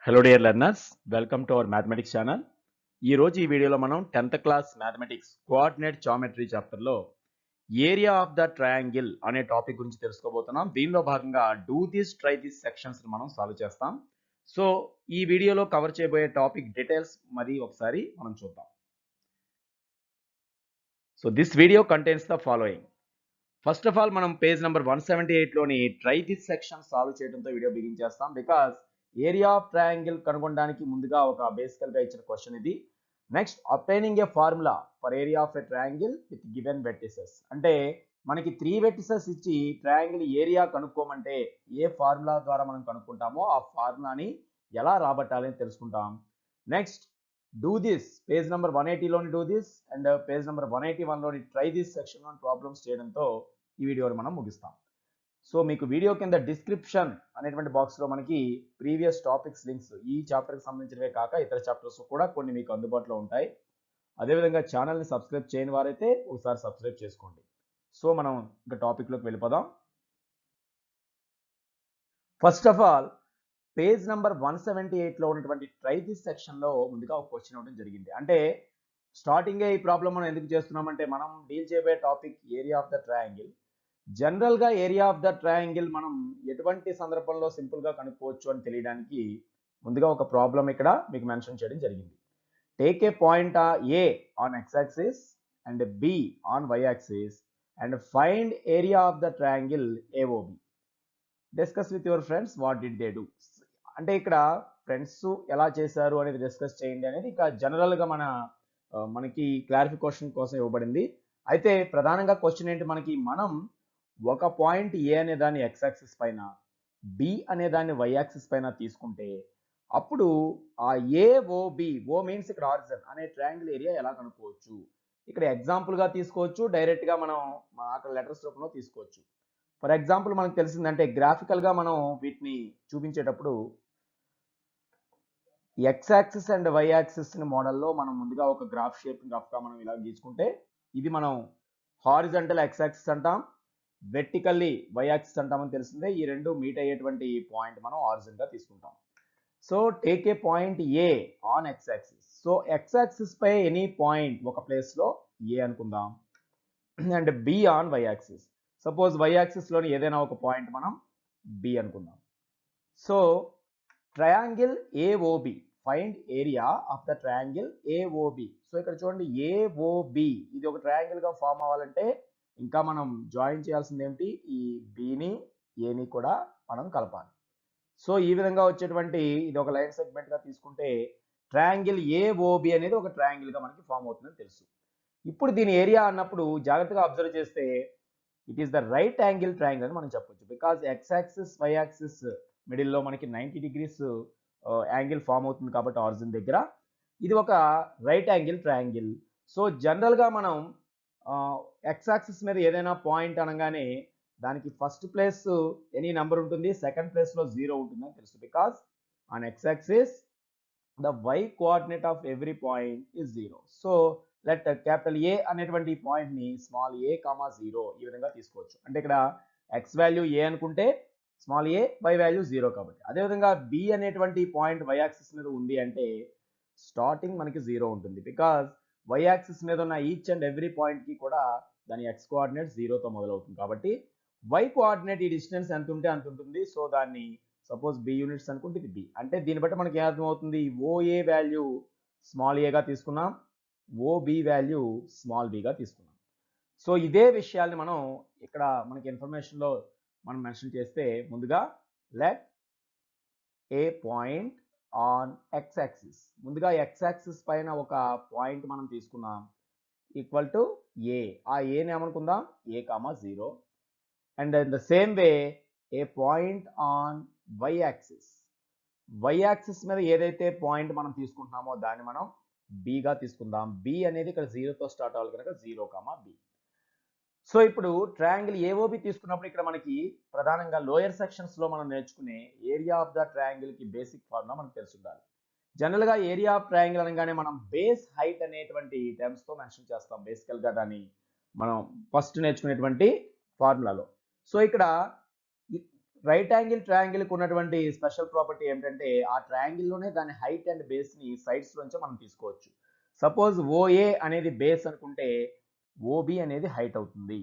Hello dear learners, welcome to our mathematics channel. ఈ వీడియోలో మనం 10th class mathematics coordinate geometry చాప్టర్లో area of the triangle అనే topic గురించి తెలుసుకోబోతున్నాం. దీనిలో భాగంగా do this try this sections మనం సాల్వ్ చేస్తాం. సో ఈ వీడియోలో కవర్ చేయబోయే టాపిక్ డీటెయిల్స్ మరి ఒకసారి మనం చూద్దాం. So this video contains the following. First of all మనం పేజ్ నెంబర్ 178లోని ట్రై దిస్ సెక్షన్ సాల్వ్ చేయడంతో వీడియో బిగిన్ చేస్తాం. బికాస్ ఏరియా ఆఫ్ ట్రయాంగిల్ కనుగొనడానికి ముందుగా ఒక బేసికల్ గా ఇచ్చిన క్వశ్చన్ ఇది. Next obtaining a formula for area of a triangle with given vertices. అంటే మనకి 3 వెర్టిసెస్ ఇచ్చి ట్రయాంగిల్ ఏరియా కనుక్కోమంటే ఏ ఫార్ములా ద్వారా మనం కనుక్కుంటామో ఆ ఫార్ములాని ఎలా రాబట్టాలని తెలుసుకుంటాం. Next do this page number 180లోని do this and page number 181లోని try this section on problems చేయడంతో ఈ వీడియోని మనం ముగిస్తాం. సో మీకు వీడియో కింద డిస్క్రిప్షన్ అనేటువంటి బాక్స్లో మనకి ప్రీవియస్ టాపిక్స్ లింక్స్ ఈ చాప్టర్కి సంబంధించినవే కాక ఇతర చాప్టర్స్ కూడా కొన్ని మీకు అందుబాటులో ఉంటాయి. అదేవిధంగా ఛానల్ని సబ్స్క్రైబ్ చేయని వారైతే ఒకసారి సబ్స్క్రైబ్ చేసుకోండి. సో మనం ఇంకా టాపిక్లోకి వెళ్ళిపోదాం. First of all page number 178లో ఉన్నటువంటి ట్రై దిస్ సెక్షన్లో ముందుగా ఒక క్వశ్చన్ ఇవ్వడం జరిగింది. అంటే స్టార్టింగే ఈ ప్రాబ్లం మనం ఎందుకు చేస్తున్నామంటే మనం డీల్ చేయబోయే topic area of the triangle. జనరల్గా ఏరియా ఆఫ్ ద ట్రయాంగిల్ మనం ఎటువంటి సందర్భంలో సింపుల్గా కనుక్కోవచ్చు అని తెలియడానికి ముందుగా ఒక ప్రాబ్లం ఇక్కడ మీకు మెన్షన్ చేయడం జరిగింది. Take a point A on x axis and B on y axis and find area of the triangle AOB. Discuss with your friends what did they do. అంటే ఇక్కడ ఫ్రెండ్స్ ఎలా చేశారు అనేది డిస్కస్ చేయండి అనేది ఇంకా జనరల్గా మనకి క్లారిఫికేషన్ కోసం ఇవ్వబడింది. అయితే ప్రధానంగా క్వశ్చన్ ఏంటి, మనం ఒక పాయింట్ ఏ అనే దాన్ని x యాక్సిస్ పైన బి అనే దాన్ని y యాక్సిస్ పైన తీసుకుంటే అప్పుడు ఆ AOB, ఓ మీన్స్ ఇక్కడ ఆరిజిన్ అనే ట్రయాంగిల్ ఏరియా ఎలా కనుక్కోవచ్చు. ఇక్కడ ఎగ్జాంపుల్గా తీసుకోవచ్చు, డైరెక్ట్గా మనం అక్కడ లెటర్స్ రూపంలో తీసుకోవచ్చు. ఫర్ ఎగ్జాంపుల్ మనకు తెలిసిందంటే గ్రాఫికల్గా మనం వీటిని చూపించేటప్పుడు x axis and y axis మోడల్లో మనం ముందుగా ఒక గ్రాఫ్గా మనం ఇలా గీసుకుంటే ఇది మనం హారిజంటల్ ఎక్స్ యాక్సిస్ అంటాం, వెర్టికల్లీ వై యాక్సిస్ అంటామని తెలిసిందే. ఈ రెండు మీట్ అయ్యేటువంటి పాయింట్ మనం ఆరిజిన్ గా తీసుకుంటాం. So take a point A on x axis. So x axis పై ఎనీ పాయింట్ ఒక ప్లేస్ లో ఏ అనుకుందాం and B on y axis. Suppose y axis లోని ఏదైనా ఒక పాయింట్ మనం బి అనుకుందాం. So triangle AOB, find area of the triangle AOB. So ఇక్కడ చూడండి AOB ఇది ఒక ట్రయాంగిల్ గా ఫామ్ అవ్వాలంటే ఇంకా మనం జాయిన్ చేయాల్సింది ఏమిటి, ఈ బిని ఏని కూడా మనం కలపాలి. సో ఈ విధంగా వచ్చేటువంటి ఇది ఒక లైన్ సెగ్మెంట్ గా తీసుకుంటే ట్రయాంగిల్ AOB అనేది ఒక ట్రయాంగిల్ గా మనకి ఫామ్ అవుతుందని తెలుసు. ఇప్పుడు దీని ఏరియా అన్నప్పుడు జాగ్రత్తగా అబ్జర్వ్ చేస్తే it is the right angle triangle అని మనం చెప్పొచ్చు. Because X axis why axis మిడిల్లో మనకి 90 డిగ్రీస్ యాంగిల్ ఫామ్ అవుతుంది కాబట్టి ఆరిజిన్ దగ్గర ఇది ఒక రైట్ యాంగిల్ ట్రయాంగిల్. సో జనరల్గా మనం ఎక్స్ యాక్సిస్ మీద ఏదైనా పాయింట్ అనగానే దానికి ఫస్ట్ ప్లేస్ ఎనీ నెంబర్ ఉంటుంది, సెకండ్ ప్లేస్లో 0 ఉంటుందని తెలుసు. Because on x axis the y coordinate of every point is 0. So let capital A అనేటువంటి పాయింట్ ని స్మాల్ a, 0 ఈ విధంగా తీసుకోవచ్చు. అంటే ఇక్కడ x వాల్యూ ఏ అనుకుంటే స్మాల్ a, y వాల్యూ 0 కాబట్టి. అదేవిధంగా b అనేటువంటి పాయింట్ y యాక్సిస్ మీద ఉంది అంటే స్టార్టింగ్ మనకి 0 ఉంటుంది. బికాస్ y యాక్సిస్ మీద ఉన్న ఈచ్ అండ్ ఎవ్రీ పాయింట్ కి కూడా దాని x కోఆర్డినేట్ 0తో మొదలవుతుంది కాబట్టి y కోఆర్డినేట్ ఈ డిస్టెన్స్ ఎంత ఉంటే అంత ఉంటుంది. సో దాన్ని సపోజ్ b యూనిట్స్ అనుకుంటే ఇది b. అంటే దీన్ని బట్టి మనకి ఏమర్థమవుతుంది, OA వాల్యూ స్మాల్ ఏగా తీసుకున్నాం, OB వాల్యూ స్మాల్ బిగా తీసుకున్నాం. సో ఇదే విషయాల్ని మనం ఇక్కడ మనకి ఇన్ఫర్మేషన్లో మనం మెన్షన్ చేస్తే ముందుగా let A point on x axis, ముందుగా ఎక్స్ యాక్సిస్ పైన ఒక పాయింట్ మనం తీసుకున్నాం ఈక్వల్ టు ఏ. ఆ ఏని ఏమనుకుందాం a, 0. And in the same way A point on y axis, why axis మీద ఏదైతే పాయింట్ మనం తీసుకుంటున్నామో దాన్ని మనం బిగా తీసుకుందాం. బి అనేది ఇక్కడ 0తో స్టార్ట్ అవ్వాలి కనుక 0, బి. సో ఇప్పుడు ట్రయాంగిల్ AOB తీసుకున్నప్పుడు ఇక్కడ మనకి ప్రధానంగా లోయర్ సెక్షన్స్ లో మనం నేర్చుకునే ఏరియా ఆఫ్ ద ట్రయాంగిల్ కి బేసిక్ ఫార్ములా మనకు తెలిసి ఉండాలి. జనరల్ గా ఏరియా ఆఫ్ ట్రయాంగిల్ అనగానే మనం బేస్ హైట్ అనేటువంటి టర్మ్స్ తో మెన్షన్ చేస్తాం బేసికల్ గా దాన్ని మనం ఫస్ట్ నేర్చుకునేటువంటి ఫార్ములాలో. సో ఇక్కడ రైట్ యాంగిల్ ట్రయాంగిల్కి ఉన్నటువంటి స్పెషల్ ప్రాపర్టీ ఏంటంటే ఆ ట్రయాంగిల్లోనే దాని హైట్ అండ్ బేస్ని సైడ్స్ నుంచి మనం తీసుకోవచ్చు. సపోజ్ ఓఏ అనేది బేస్ అనుకుంటే ఓబి అనేది హైట్ అవుతుంది,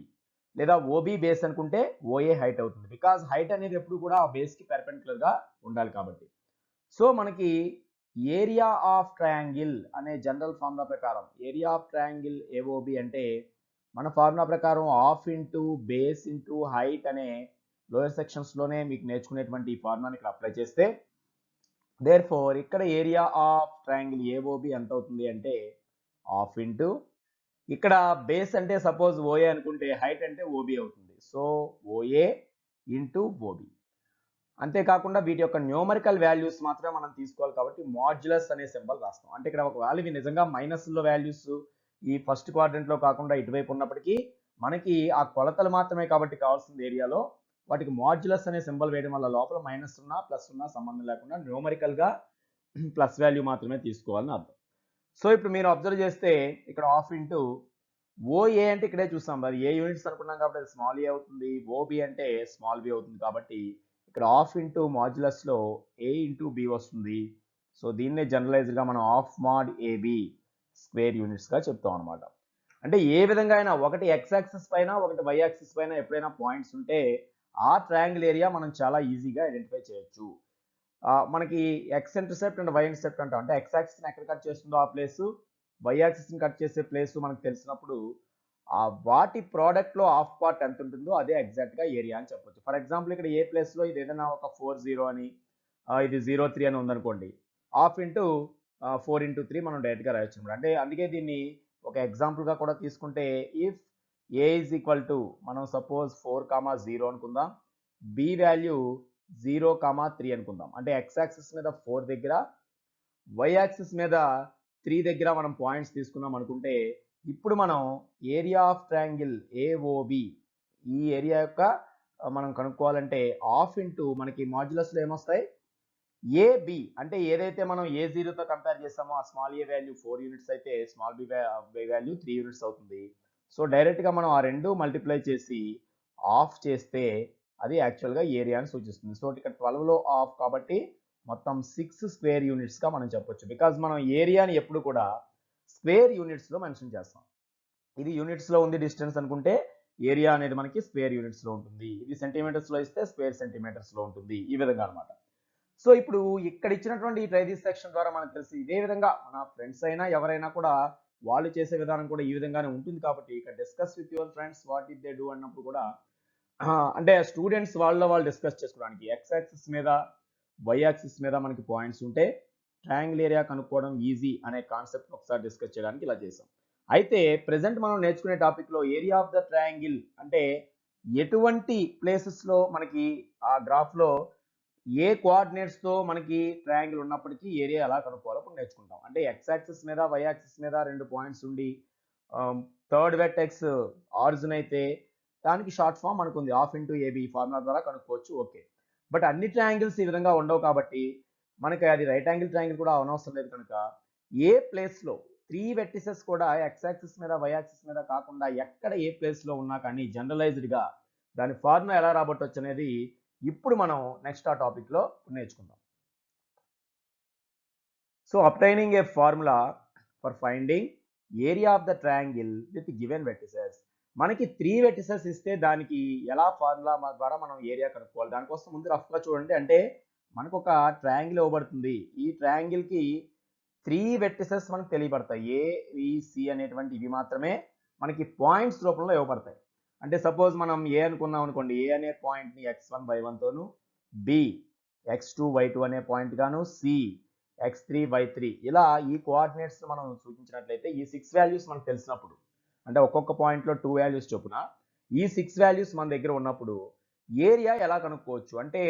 లేదా ఓబి బేస్ అనుకుంటే ఓఏ హైట్ అవుతుంది. బికాజ్ హైట్ అనేది ఎప్పుడు కూడా ఆ బేస్కి పెర్పెండిక్యులర్గా ఉండాలి కాబట్టి. సో మనకి ఏరియా ఆఫ్ ట్రయాంగిల్ అనే జనరల్ ఫార్ములా ప్రకారం ఏరియా ఆఫ్ ట్రయాంగిల్ ఏఓబి అంటే మన ఫార్ములా ప్రకారం half into base into height అనే లోయర్ సెక్షన్స్లోనే మీకు నేర్చుకునేటువంటి ఈ ఫార్ములాని ఇక్కడ అప్లై చేస్తే దేర్ ఫోర్ ఇక్కడ ఏరియా ఆఫ్ ట్రయాంగిల్ ఏఓబి ఎంత అవుతుంది అంటే హాఫ్ ఇంటూ ఇక్కడ బేస్ అంటే సపోజ్ ఓఏ అనుకుంటే హైట్ అంటే ఓబి అవుతుంది. So OA into OB. అంతేకాకుండా వీటి యొక్క న్యూమరికల్ వాల్యూస్ మాత్రమే మనం తీసుకోవాలి కాబట్టి మాడ్యులస్ అనే సింబల్ రాస్తాం. అంటే ఇక్కడ ఒకవేళ ఇవి నిజంగా మైనస్లో వాల్యూస్ ఈ ఫస్ట్ క్వాడ్రంట్లో కాకుండా ఇటువైపు ఉన్నప్పటికీ మనకి ఆ కొలతలు మాత్రమే కాబట్టి కావాల్సిన ఏరియాలో వాటికి మాడ్యులస్ అనే సింబల్ వేయడం వల్ల లోపల మైనస్ ఉన్నా ప్లస్ ఉన్నా సంబంధం లేకుండా న్యూమరికల్గా ప్లస్ వాల్యూ మాత్రమే తీసుకోవాలని అర్థం. సో ఇప్పుడు మీరు అబ్జర్వ్ చేస్తే ఇక్కడ హాఫ్ ఇంటూ ఓఏ అంటే ఇక్కడే చూస్తాం, అది ఏ యూనిట్స్ అనుకున్నాం కాబట్టి అది స్మాల్ ఏ అవుతుంది, ఓబి అంటే స్మాల్ బి అవుతుంది కాబట్టి ఇక్కడ హాఫ్ ఇంటూ మాడ్యులస్లో ఏ ఇంటూ బి వస్తుంది. సో దీన్నే జనరలైజ్గా మనం హాఫ్ మాడ్ ఏబి స్క్వేర్ యూనిట్స్గా చెప్తాం అనమాట. అంటే ఏ విధంగా అయినా ఒకటి ఎక్స్ యాక్సిస్ పైన ఒకటి వై యాక్సిస్ పైన ఎప్పుడైనా పాయింట్స్ ఉంటే ఆ ట్రయాంగిల్ ఏరియా మనం చాలా ఈజీగా ఐడెంటిఫై చేయొచ్చు. మనకి x intercept and y intercept అంటాం, అంటే ఎక్స్ యాక్సిస్ని ఎక్కడ కట్ చేస్తుందో ఆ ప్లేసు, వై యాక్సిస్ని కట్ చేసే ప్లేస్ మనకు తెలిసినప్పుడు ఆ వాటి ప్రోడక్ట్లో హాఫ్ పార్ట్ ఎంత ఉంటుందో అదే ఎగ్జాక్ట్గా ఏరియా అని చెప్పొచ్చు. ఫర్ ఎగ్జాంపుల్ ఇక్కడ ఏ ప్లేస్లో ఇది ఏదైనా ఒక 40 అని ఇది 03 అని ఉందనుకోండి, హాఫ్ ఇంటూ 4 into 3 మనం డైరెక్ట్గా రాయొచ్చు అనమాట. అంటే అందుకే దీన్ని ఒక ఎగ్జాంపుల్గా కూడా తీసుకుంటే if A is equal to మనం సపోజ్ 4,0 అనుకుందాం, బి వాల్యూ 0,3 అనుకుందాం. అంటే ఎక్స్ యాక్సిస్ మీద 4 దగ్గర వై యాక్సిస్ మీద 3 దగ్గర మనం పాయింట్స్ తీసుకున్నాం అనుకుంటే ఇప్పుడు మనం ఏరియా ఆఫ్ ట్రయాంగిల్ ఏఓబి ఈ ఏరియా యొక్క మనం కనుక్కోవాలంటే హాఫ్ ఇంటూ మనకి మాడ్యులస్లో ఏమొస్తాయి ఏబి, అంటే ఏదైతే మనం A0తో కంపేర్ చేస్తామో ఆ స్మాల్ ఏ వాల్యూ 4 యూనిట్స్ అయితే స్మాల్ బి వాల్యూ 3 యూనిట్స్ అవుతుంది. సో డైరెక్ట్గా మనం ఆ రెండు మల్టిప్లై చేసి ఆఫ్ చేస్తే అది యాక్చువల్గా ఏరియాని సూచిస్తుంది. సో ఇక్కడ 12లో ఆఫ్ కాబట్టి మొత్తం 6 స్క్వేర్ యూనిట్స్గా మనం చెప్పొచ్చు. బికాజ్ మనం ఏరియాని ఎప్పుడు కూడా స్క్వేర్ యూనిట్స్లో మెన్షన్ చేస్తాం. ఇది యూనిట్స్లో ఉంది డిస్టెన్స్ అనుకుంటే ఏరియా అనేది మనకి స్క్వేర్ యూనిట్స్లో ఉంటుంది, ఇది సెంటీమీటర్స్లో ఇస్తే స్క్వేర్ సెంటీమీటర్స్లో ఉంటుంది, ఈ విధంగా అనమాట. సో ఇప్పుడు ఇక్కడ ఇచ్చినటువంటి ఈ ట్రైదిస్ సెక్షన్ ద్వారా మనకు తెలిసి ఇదే విధంగా మన ఫ్రెండ్స్ అయినా ఎవరైనా కూడా వాళ్ళు చేసే విధానం కూడా ఈ విధంగానే ఉంటుంది కాబట్టి ఇక్కడ discuss with your friends what it they do అన్నప్పుడు కూడా అంటే స్టూడెంట్స్ వాళ్ళు డిస్కస్ చేసుకోవడానికి ఎక్స్ యాక్సిస్ మీద వై యాక్సిస్ మీద మనకి పాయింట్స్ ఉంటే ట్రయాంగిల్ ఏరియా కనుక్కోవడం ఈజీ అనే కాన్సెప్ట్ ఒకసారి డిస్కస్ చేయడానికి ఇలా చేసాం. అయితే ప్రెసెంట్ మనం నేర్చుకునే టాపిక్లో ఏరియా ఆఫ్ ద ట్రయాంగిల్ అంటే ఎటువంటి ప్లేసెస్లో మనకి ఆ గ్రాఫ్లో ఏ కోఆర్డినేట్స్తో మనకి ట్రయాంగిల్ ఉన్నప్పటికీ ఏరియా ఎలా కనుక్కోవాలో ఇప్పుడు నేర్చుకుంటాం. అంటే ఎక్స్ యాక్సిస్ మీద వై యాక్సిస్ మీద 2 పాయింట్స్ ఉండి థర్డ్ వెర్టెక్స్ ఆరిజిన్ అయితే దానికి షార్ట్ ఫామ్ మనకు ఉంది హాఫ్ ఇంటూ ఏబి ఫార్ములా ద్వారా కనుక్కోవచ్చు. ఓకే, బట్ అన్ని ట్రయాంగిల్స్ ఈ విధంగా ఉండవు కాబట్టి మనకి అది రైట్ యాంగిల్ ట్రయాంగిల్ కూడా అవనవసరం లేదు కనుక ఏ ప్లేస్లో 3 వెర్టిసెస్ కూడా ఎక్స్ యాక్సిస్ మీద వై యాక్సిస్ మీద కాకుండా ఎక్కడ ఏ ప్లేస్లో ఉన్నా కానీ జనరలైజ్డ్గా దాని ఫార్ములా ఎలా రాబట్టవచ్చు అనేది ఇప్పుడు మనం నెక్స్ట్ ఆ టాపిక్లో నేర్చుకుందాం. So obtaining a formula for finding area of the triangle with given vertices. మనకి 3 వెర్టిసెస్ ఇస్తే దానికి ఎలా ఫార్ములా ద్వారా మనం ఏరియా కనుక్కోవాలి. దానికోసం ముందు రఫ్గా చూడండి. అంటే మనకు ఒక ట్రయాంగిల్ ఇవ్వబడుతుంది, ఈ ట్రయాంగిల్కి 3 వెర్టిసెస్ మనకు తెలియబడతాయి. ఏబిసి అనేటువంటి ఇవి మాత్రమే మనకి పాయింట్స్ రూపంలో ఇవ్వబడతాయి. అంటే సపోజ్ మనం ఏ అనుకున్నాం అనుకోండి, ఏ అనే పాయింట్ని x1 y1 తోను, బి x2 y2 అనే పాయింట్ గాను, సి x3 y3 ఇలా ఈ కోఆర్డినేట్స్ మనం సూచించినట్లయితే ఈ 6 వాల్యూస్ మనకు తెలిసినప్పుడు అంటే ఒక్కొక్క పాయింట్లో 2 వాల్యూస్ చొప్పున ఈ 6 వాల్యూస్ మన దగ్గర ఉన్నప్పుడు ఏరియా ఎలా కనుక్కోవచ్చు అంటే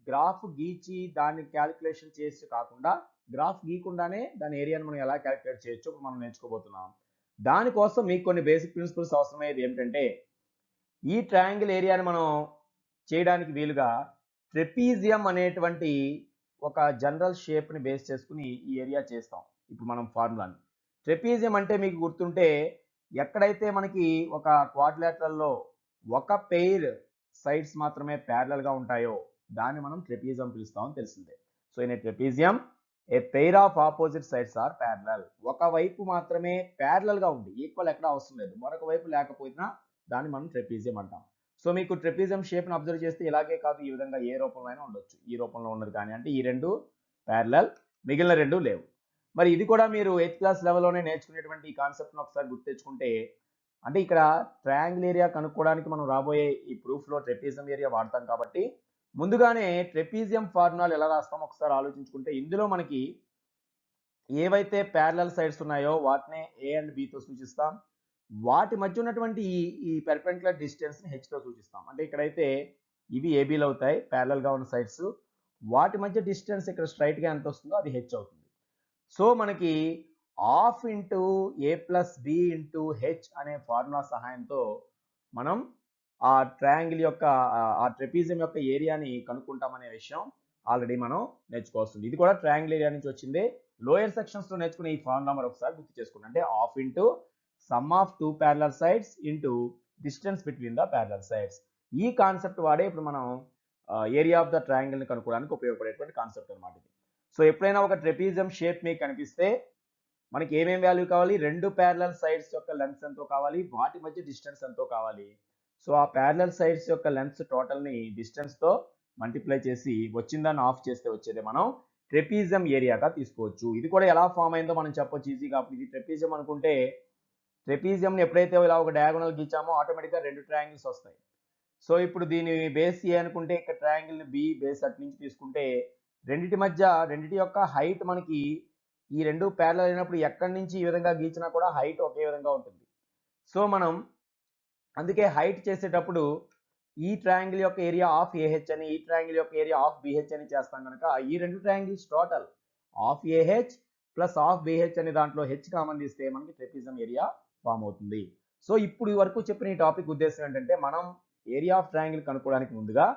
గ్రాఫ్ గీచి దాన్ని క్యాలిక్యులేషన్ చేసి కాకుండా గ్రాఫ్ గీయకుండానే దాని ఏరియాని మనం ఎలా క్యాలిక్యులేట్ చేయొచ్చు ఇప్పుడు మనం నేర్చుకోబోతున్నాం. దానికోసం మీకు కొన్ని బేసిక్ ప్రిన్సిపల్స్ అవసరమయ్యేది ఏమిటంటే ఈ ట్రయాంగిల్ ఏరియాని మనం చేయడానికి వీలుగా ట్రెపీజియం అనేటువంటి ఒక జనరల్ షేప్ని బేస్ చేసుకుని ఈ ఏరియా చేస్తాం ఇప్పుడు మనం ఫార్ములాని. ట్రెపీజియం అంటే మీకు గుర్తుంటే ఎక్కడైతే మనకి ఒక క్వాడ్రిలేటరల్లో ఒక పెయిర్ సైడ్స్ మాత్రమే ప్యారలల్గా ఉంటాయో దాన్ని మనం ట్రెపీజియం పిలుస్తామని తెలిసిందే. So in a trapezium a pair of opposite sides are parallel. ఒక వైపు మాత్రమే ప్యారలల్ గా ఉంది, ఈక్వల్ ఎక్కడ అవసరం లేదు, మరొక వైపు లేకపోయినా దాన్ని మనం ట్రెపీజియం అంటాం. సో మీకు ట్రెపీజియం షేప్ ని అబ్జర్వ్ చేస్తే ఇలాగే కాదు, ఈ విధంగా ఏ రూపంలో అయినా ఉండొచ్చు. ఈ రూపంలో ఉన్నది కానీ అంటే ఈ రెండు ప్యారలల్, మిగిలిన రెండు లేవు. మరి ఇది కూడా మీరు 8th క్లాస్ లెవెల్లోనే నేర్చుకునేటువంటి ఈ కాన్సెప్ట్ని ఒకసారి గుర్తు తెచ్చుకుంటే, అంటే ఇక్కడ ట్రయాంగిల్ ఏరియా కనుక్కోవడానికి మనం రాబోయే ఈ ప్రూఫ్లో ట్రెపీజియం ఏరియా వాడతాం కాబట్టి ముందుగానే ట్రెపీజియం ఫార్ములాలు ఎలా రాస్తాం ఒకసారి ఆలోచించుకుంటే, ఇందులో మనకి ఏవైతే ప్యారలల్ సైడ్స్ ఉన్నాయో వాటినే ఏ అండ్ బితో సూచిస్తాం. వాటి మధ్య ఉన్నటువంటి ఈ పెర్పెండిక్యులర్ డిస్టెన్స్ ని h తో సూచిస్తాం. అంటే ఇక్కడైతే ఇవి ఏబీలు అవుతాయి ప్యారలల్ గా ఉన్న సైడ్స్, వాటి మధ్య డిస్టెన్స్ ఇక్కడ స్ట్రైట్ గా ఎంత వస్తుందో అది h అవుతుంది. సో మనకి half into A plus B into H అనే ఫార్ములా సహాయంతో మనం ఆ ట్రయాంగిల్ యొక్క ఆ ట్రెపీజియం యొక్క ఏరియాని కనుక్కుంటామనే విషయం ఆల్రెడీ మనం నేర్చుకోవాల్సింది. ఇది కూడా ట్రయాంగిల్ ఏరియా నుంచి వచ్చిందే. లోయర్ సెక్షన్స్ లో నేర్చుకునే ఈ ఫార్ములా మరి ఒకసారి గుర్తు చేసుకుంటాం. అంటే half into some of two parallel sides into distance between the parallel sides. ఈ కాన్సెప్ట్ వాడే ఇప్పుడు మనం ఏరియా ఆఫ్ ద ట్రయాంగిల్ ని కనుక్కోవడానికి ఉపయోగపడేటువంటి కాన్సెప్ట్ అనమాట ఇది. సో ఎప్పుడైనా ఒక ట్రెపీజియం షేప్ మీకు కనిపిస్తే మనకి ఏమేం వాల్యూ కావాలి, రెండు ప్యారలల్ సైడ్స్ యొక్క లెంగ్త్ ఎంతో కావాలి, వాటి మధ్య డిస్టెన్స్ ఎంతో కావాలి. సో ఆ ప్యారలల్ సైడ్స్ యొక్క లెంగ్త్ టోటల్ ని డిస్టెన్స్ తో మల్టిప్లై చేసి వచ్చిందాన్ని ఆఫ్ చేస్తే వచ్చేది మనం ట్రెపీజియం ఏరియాగా తీసుకోవచ్చు. ఇది కూడా ఎలా ఫామ్ అయిందో మనం చెప్పొచ్చు ఈజీగా. అప్పుడు ఇది ట్రెపీజియం అనుకుంటే ట్రెపీజియం ఎప్పుడైతే ఇలా ఒక డయాగోనల్ గీచామో ఆటోమేటిక్గా రెండు ట్రయాంగిల్స్ వస్తాయి. సో ఇప్పుడు దీని బేస్ ఏ అనుకుంటే ఇక్కడ ట్రయాంగిల్ బి బేస్ అటు నుంచి తీసుకుంటే రెండిటి యొక్క హైట్ మనకి ఈ రెండు ప్యారలల్ అయినప్పుడు ఎక్కడి నుంచి ఈ విధంగా గీచినా కూడా హైట్ ఒకే విధంగా ఉంటుంది. సో మనం అందుకే హైట్ చేసేటప్పుడు ఈ ట్రయాంగిల్ యొక్క ఏరియా ఆఫ్ ఏహెచ్ అని, ఈ ట్రయాంగిల్ యొక్క ఏరియా ఆఫ్ బిహెచ్ అని చేస్తాం కనుక ఈ రెండు triangles total of AH plus of BH అనే దాంట్లో హెచ్ కామన్ తీస్తే మనకి ట్రెపీజియం ఏరియా ఫామ్ అవుతుంది. సో ఇప్పుడు ఈ వరకు చెప్పిన ఈ టాపిక్ ఉద్దేశం ఏంటంటే మనం ఏరియా ఆఫ్ ట్రయాంగిల్ కనుక్కోవడానికి ముందుగా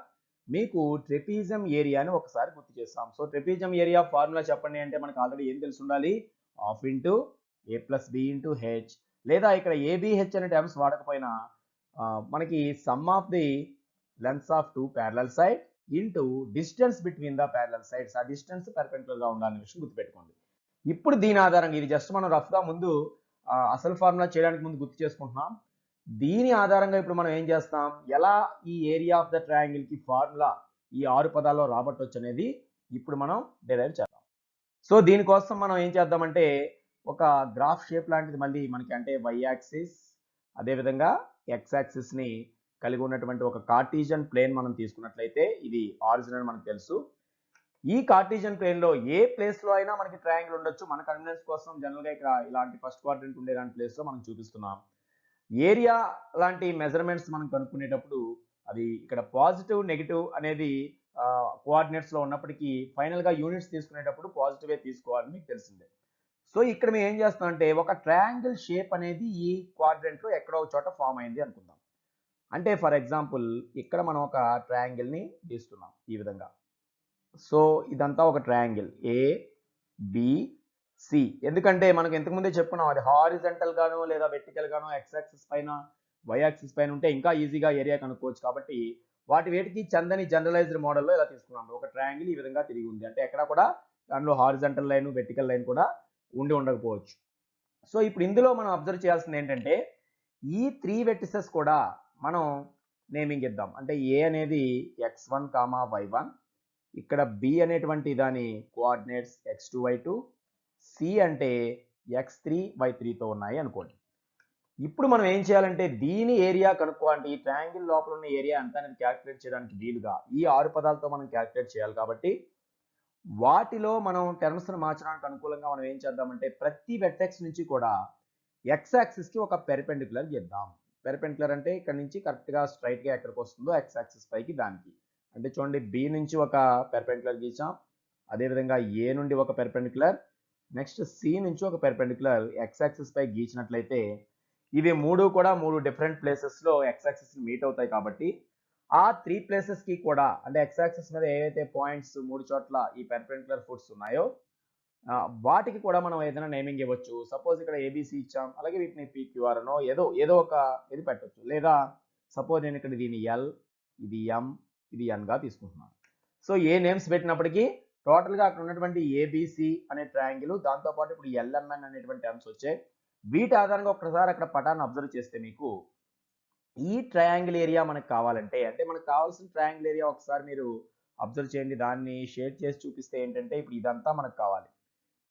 మీకు ట్రెపీజియం ఏరియాని ఒకసారి గుర్తు చేస్తాం. సో ట్రెపీజియం ఏరియా ఫార్ములా చెప్పండి అంటే మనకు ఆల్రెడీ ఏం తెలిసి ఉండాలి, half into A plus B into H, లేదా ఇక్కడ ఏబిహెచ్ అనే టర్మ్స్ వాడకపోయినా మనకి some of the lengths of two parallel side into distance between the parallel sides. ఆ డిస్టెన్స్ పెర్పెండిక్యులర్ గా ఉండాలనే విషయం గుర్తుపెట్టుకోండి. ఇప్పుడు దీని ఆధారంగా ఇది జస్ట్ మనం రఫ్ గా ముందు అసలు ఫార్ములా చేయడానికి ముందు గుర్తు చేసుకుంటున్నాం. దీని ఆధారంగా ఇప్పుడు మనం ఏం చేస్తాం, ఎలా ఈ ఏరియా ఆఫ్ ద ట్రయాంగిల్ కి ఫార్ములా ఈ 6 పదాల్లో రాబట్టొచ్చు అనేది ఇప్పుడు మనం డిరైవ్ చేద్దాం. సో దీనికోసం మనం ఏం చేద్దామంటే ఒక గ్రాఫ్ షేప్ లాంటిది మళ్ళీ మనకి అంటే వై యాక్సిస్ అదేవిధంగా ఎక్స్ యాక్సిస్ ని కలిగి ఉన్నటువంటి ఒక కార్టీజియన్ ప్లేన్ మనం తీసుకున్నట్లయితే ఇది ఆరిజిన్ అని మనకు తెలుసు. ఈ కార్టీజియన్ ప్లేన్ లో ఏ ప్లేస్ లో అయినా మనకి ట్రయాంగిల్ ఉండొచ్చు. మన కన్వీనియన్స్ కోసం జనరల్ గా ఇక్కడ ఇలాంటి ఫస్ట్ క్వాడ్రంట్ ఉండే లాంటి ప్లేస్ లో మనం చూపిస్తున్నాం. ఏరియా లాంటి మెజర్మెంట్స్ మనం కనుక్కునేటప్పుడు అది ఇక్కడ పాజిటివ్ నెగిటివ్ అనేది కోఆర్డినేట్స్ లో ఉన్నప్పటికీ ఫైనల్ గా యూనిట్స్ తీసుకునేటప్పుడు పాజిటివే తీసుకోవాలని మీకు తెలిసిందే. సో ఇక్కడ మేము ఏం చేస్తాం అంటే ఒక ట్రయాంగిల్ షేప్ అనేది ఈ క్వాడ్రంట్ లో ఎక్కడో ఒక చోట ఫామ్ అయింది అనుకుందాం. అంటే ఫర్ ఎగ్జాంపుల్ ఇక్కడ మనం ఒక ట్రయాంగిల్ ని గీస్తున్నాం ఈ విధంగా. సో ఇదంతా ఒక ట్రయాంగిల్ ఏ బి సి. ఎందుకంటే మనకు ఇంతకుముందే చెప్పుకున్నాం అది హారిజంటల్ గాను లేదా వెర్టికల్ గాను ఎక్స్ యాక్సిస్ పైన వై యాక్సిస్ పైన ఉంటే ఇంకా ఈజీగా ఏరియా కనుక్కోవచ్చు. కాబట్టి వాటి వేటికి చందని జనరలైజ్డ్ మోడల్లో ఇలా తీసుకున్నాం. ఒక ట్రయాంగిల్ ఈ విధంగా తిరిగి ఉంది అంటే ఎక్కడ కూడా దానిలో హారిజంటల్ లైన్ వెర్టికల్ లైన్ కూడా ఉండకపోవచ్చు. సో ఇప్పుడు ఇందులో మనం అబ్జర్వ్ చేయాల్సింది ఏంటంటే ఈ 3 వెర్టిసెస్ కూడా మనం నేమింగ్ ఇద్దాం. అంటే ఏ అనేది x1, y1, ఇక్కడ బి అనేటువంటి దాని కోఆర్డినేట్స్ x2, y2, సి అంటే x3, y3తో ఉన్నాయి అనుకోండి. ఇప్పుడు మనం ఏం చేయాలంటే దీని ఏరియా కనుక్కోవాలంటే ఈ ట్రయాంగిల్ లోపల ఉన్న ఏరియా ఎంత అనేది క్యాలిక్యులేట్ చేయడానికి వీలుగా ఈ 6 పదాలతో మనం క్యాలిక్యులేట్ చేయాలి. కాబట్టి వాటిలో మనం టర్మ్స్ ను మార్చడానికి అనుకూలంగా మనం ఏం చేద్దామంటే ప్రతి వెర్టెక్స్ నుంచి కూడా ఎక్స్ యాక్సిస్ కి ఒక పెర్పెండిక్యులర్ గీద్దాం. పెర్పెండిక్యులర్ అంటే ఇక్కడ నుంచి కరెక్ట్ గా స్ట్రైట్ గా ఎక్కడికి వస్తుందో ఎక్స్ యాక్సిస్ పైకి దానికి. అంటే చూడండి బి నుంచి ఒక పెర్పెండిక్యులర్ గీసాం, అదేవిధంగా ఏ నుండి ఒక పెర్పెండిక్యులర్, నెక్స్ట్ సి నుంచి ఒక పెర్పెండిక్యులర్ ఎక్స్ యాక్సిస్ పై గీచినట్లయితే ఇవి మూడు కూడా 3 డిఫరెంట్ ప్లేసెస్ లో ఎక్స్ యాక్సిస్ మీట్ అవుతాయి. కాబట్టి ఆ 3 ప్లేసెస్ కి కూడా అంటే ఎక్స్ యాక్సిస్ మీద ఏవైతే పాయింట్స్ 3 చోట్ల ఈ పెర్పెండిక్యులర్ ఫుట్స్ ఉన్నాయో వాటికి కూడా మనం ఏదైనా నేమింగ్ ఇవ్వచ్చు. సపోజ్ ఇక్కడ ఏబిసి ఇచ్చాం, అలాగే వీటిని పిక్యూఆర్ అనో ఏదో ఒక ఇది పెట్టచ్చు. లేదా సపోజ్ నేను ఇక్కడ దీని ఎల్, ఇది ఎం, ఇది ఎన్ గా తీసుకుంటున్నాను. సో ఏ నేమ్స్ పెట్టినప్పటికీ టోటల్గా అక్కడ ఉన్నటువంటి ఏబిసి అనే ట్రయాంగిల్, దాంతోపాటు ఇప్పుడు ఎల్ఎంఎన్ అనేటువంటి టర్మ్స్ వచ్చాయి. వీటి ఆధారంగా ఒకసారి అక్కడ పటాన్ని అబ్జర్వ్ చేస్తే మీకు ఈ ట్రయాంగిల్ ఏరియా మనకు కావాలంటే, అంటే మనకు కావాల్సిన ట్రయాంగిల్ ఏరియా ఒకసారి మీరు అబ్జర్వ్ చేయండి. దాన్ని షేడ్ చేసి చూపిస్తే ఏంటంటే ఇప్పుడు ఇదంతా మనకు కావాలి.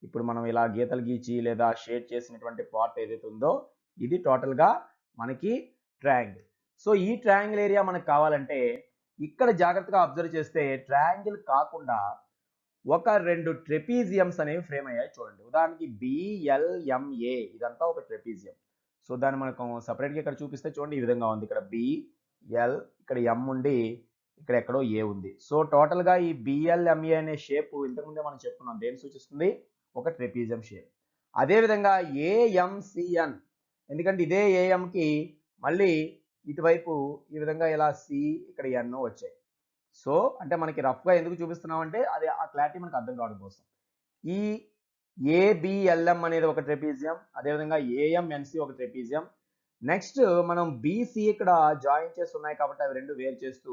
ఇప్పుడు మనం ఇలా గీతలు గీచి లేదా షేడ్ చేసినటువంటి పార్ట్ ఏదైతే ఉందో ఇది టోటల్గా మనకి ట్రయాంగిల్. సో ఈ ట్రయాంగిల్ ఏరియా మనకు కావాలంటే ఇక్కడ జాగ్రత్తగా అబ్జర్వ్ చేస్తే ట్రయాంగిల్ కాకుండా ఒక 2 ట్రెపీజియమ్స్ అనేవి ఫ్రేమ్ అయ్యాయి చూడండి. ఉదాహరణకి బిఎల్ఎంఏ ఇదంతా ఒక ట్రెపీజియం. సో దాన్ని మనకు సపరేట్గా ఇక్కడ చూపిస్తే చూడండి ఈ విధంగా ఉంది. ఇక్కడ బిఎల్, ఇక్కడ ఎం ఉండి ఇక్కడ ఎక్కడో ఏ ఉంది. సో టోటల్గా ఈ బిఎల్ఎంఏ అనే షేప్ ఇంతకుముందే మనం చెప్పుకున్నాం, దేన్ని సూచిస్తుంది? ఒక ట్రెపీజియం షేప్. అదేవిధంగా ఏఎంసిఎన్, ఎందుకంటే ఇదే ఏఎంకి మళ్ళీ ఇటువైపు ఈ విధంగా ఇలా సి, ఇక్కడ ఎన్ వచ్చాయి. సో అంటే మనకి రఫ్గా ఎందుకు చూపిస్తున్నాం అంటే అది ఆ క్లారిటీ మనకు అర్థం కావడం కోసం. ఈ ఏబిఎల్ఎం అనేది ఒక ట్రెపీజియం, అదేవిధంగా ఏఎంఎన్సి ఒక ట్రెపీజియం. నెక్స్ట్ మనం బీసీ ఇక్కడ జాయిన్ చేసి ఉన్నాయి కాబట్టి అవి రెండు వేరు చేస్తూ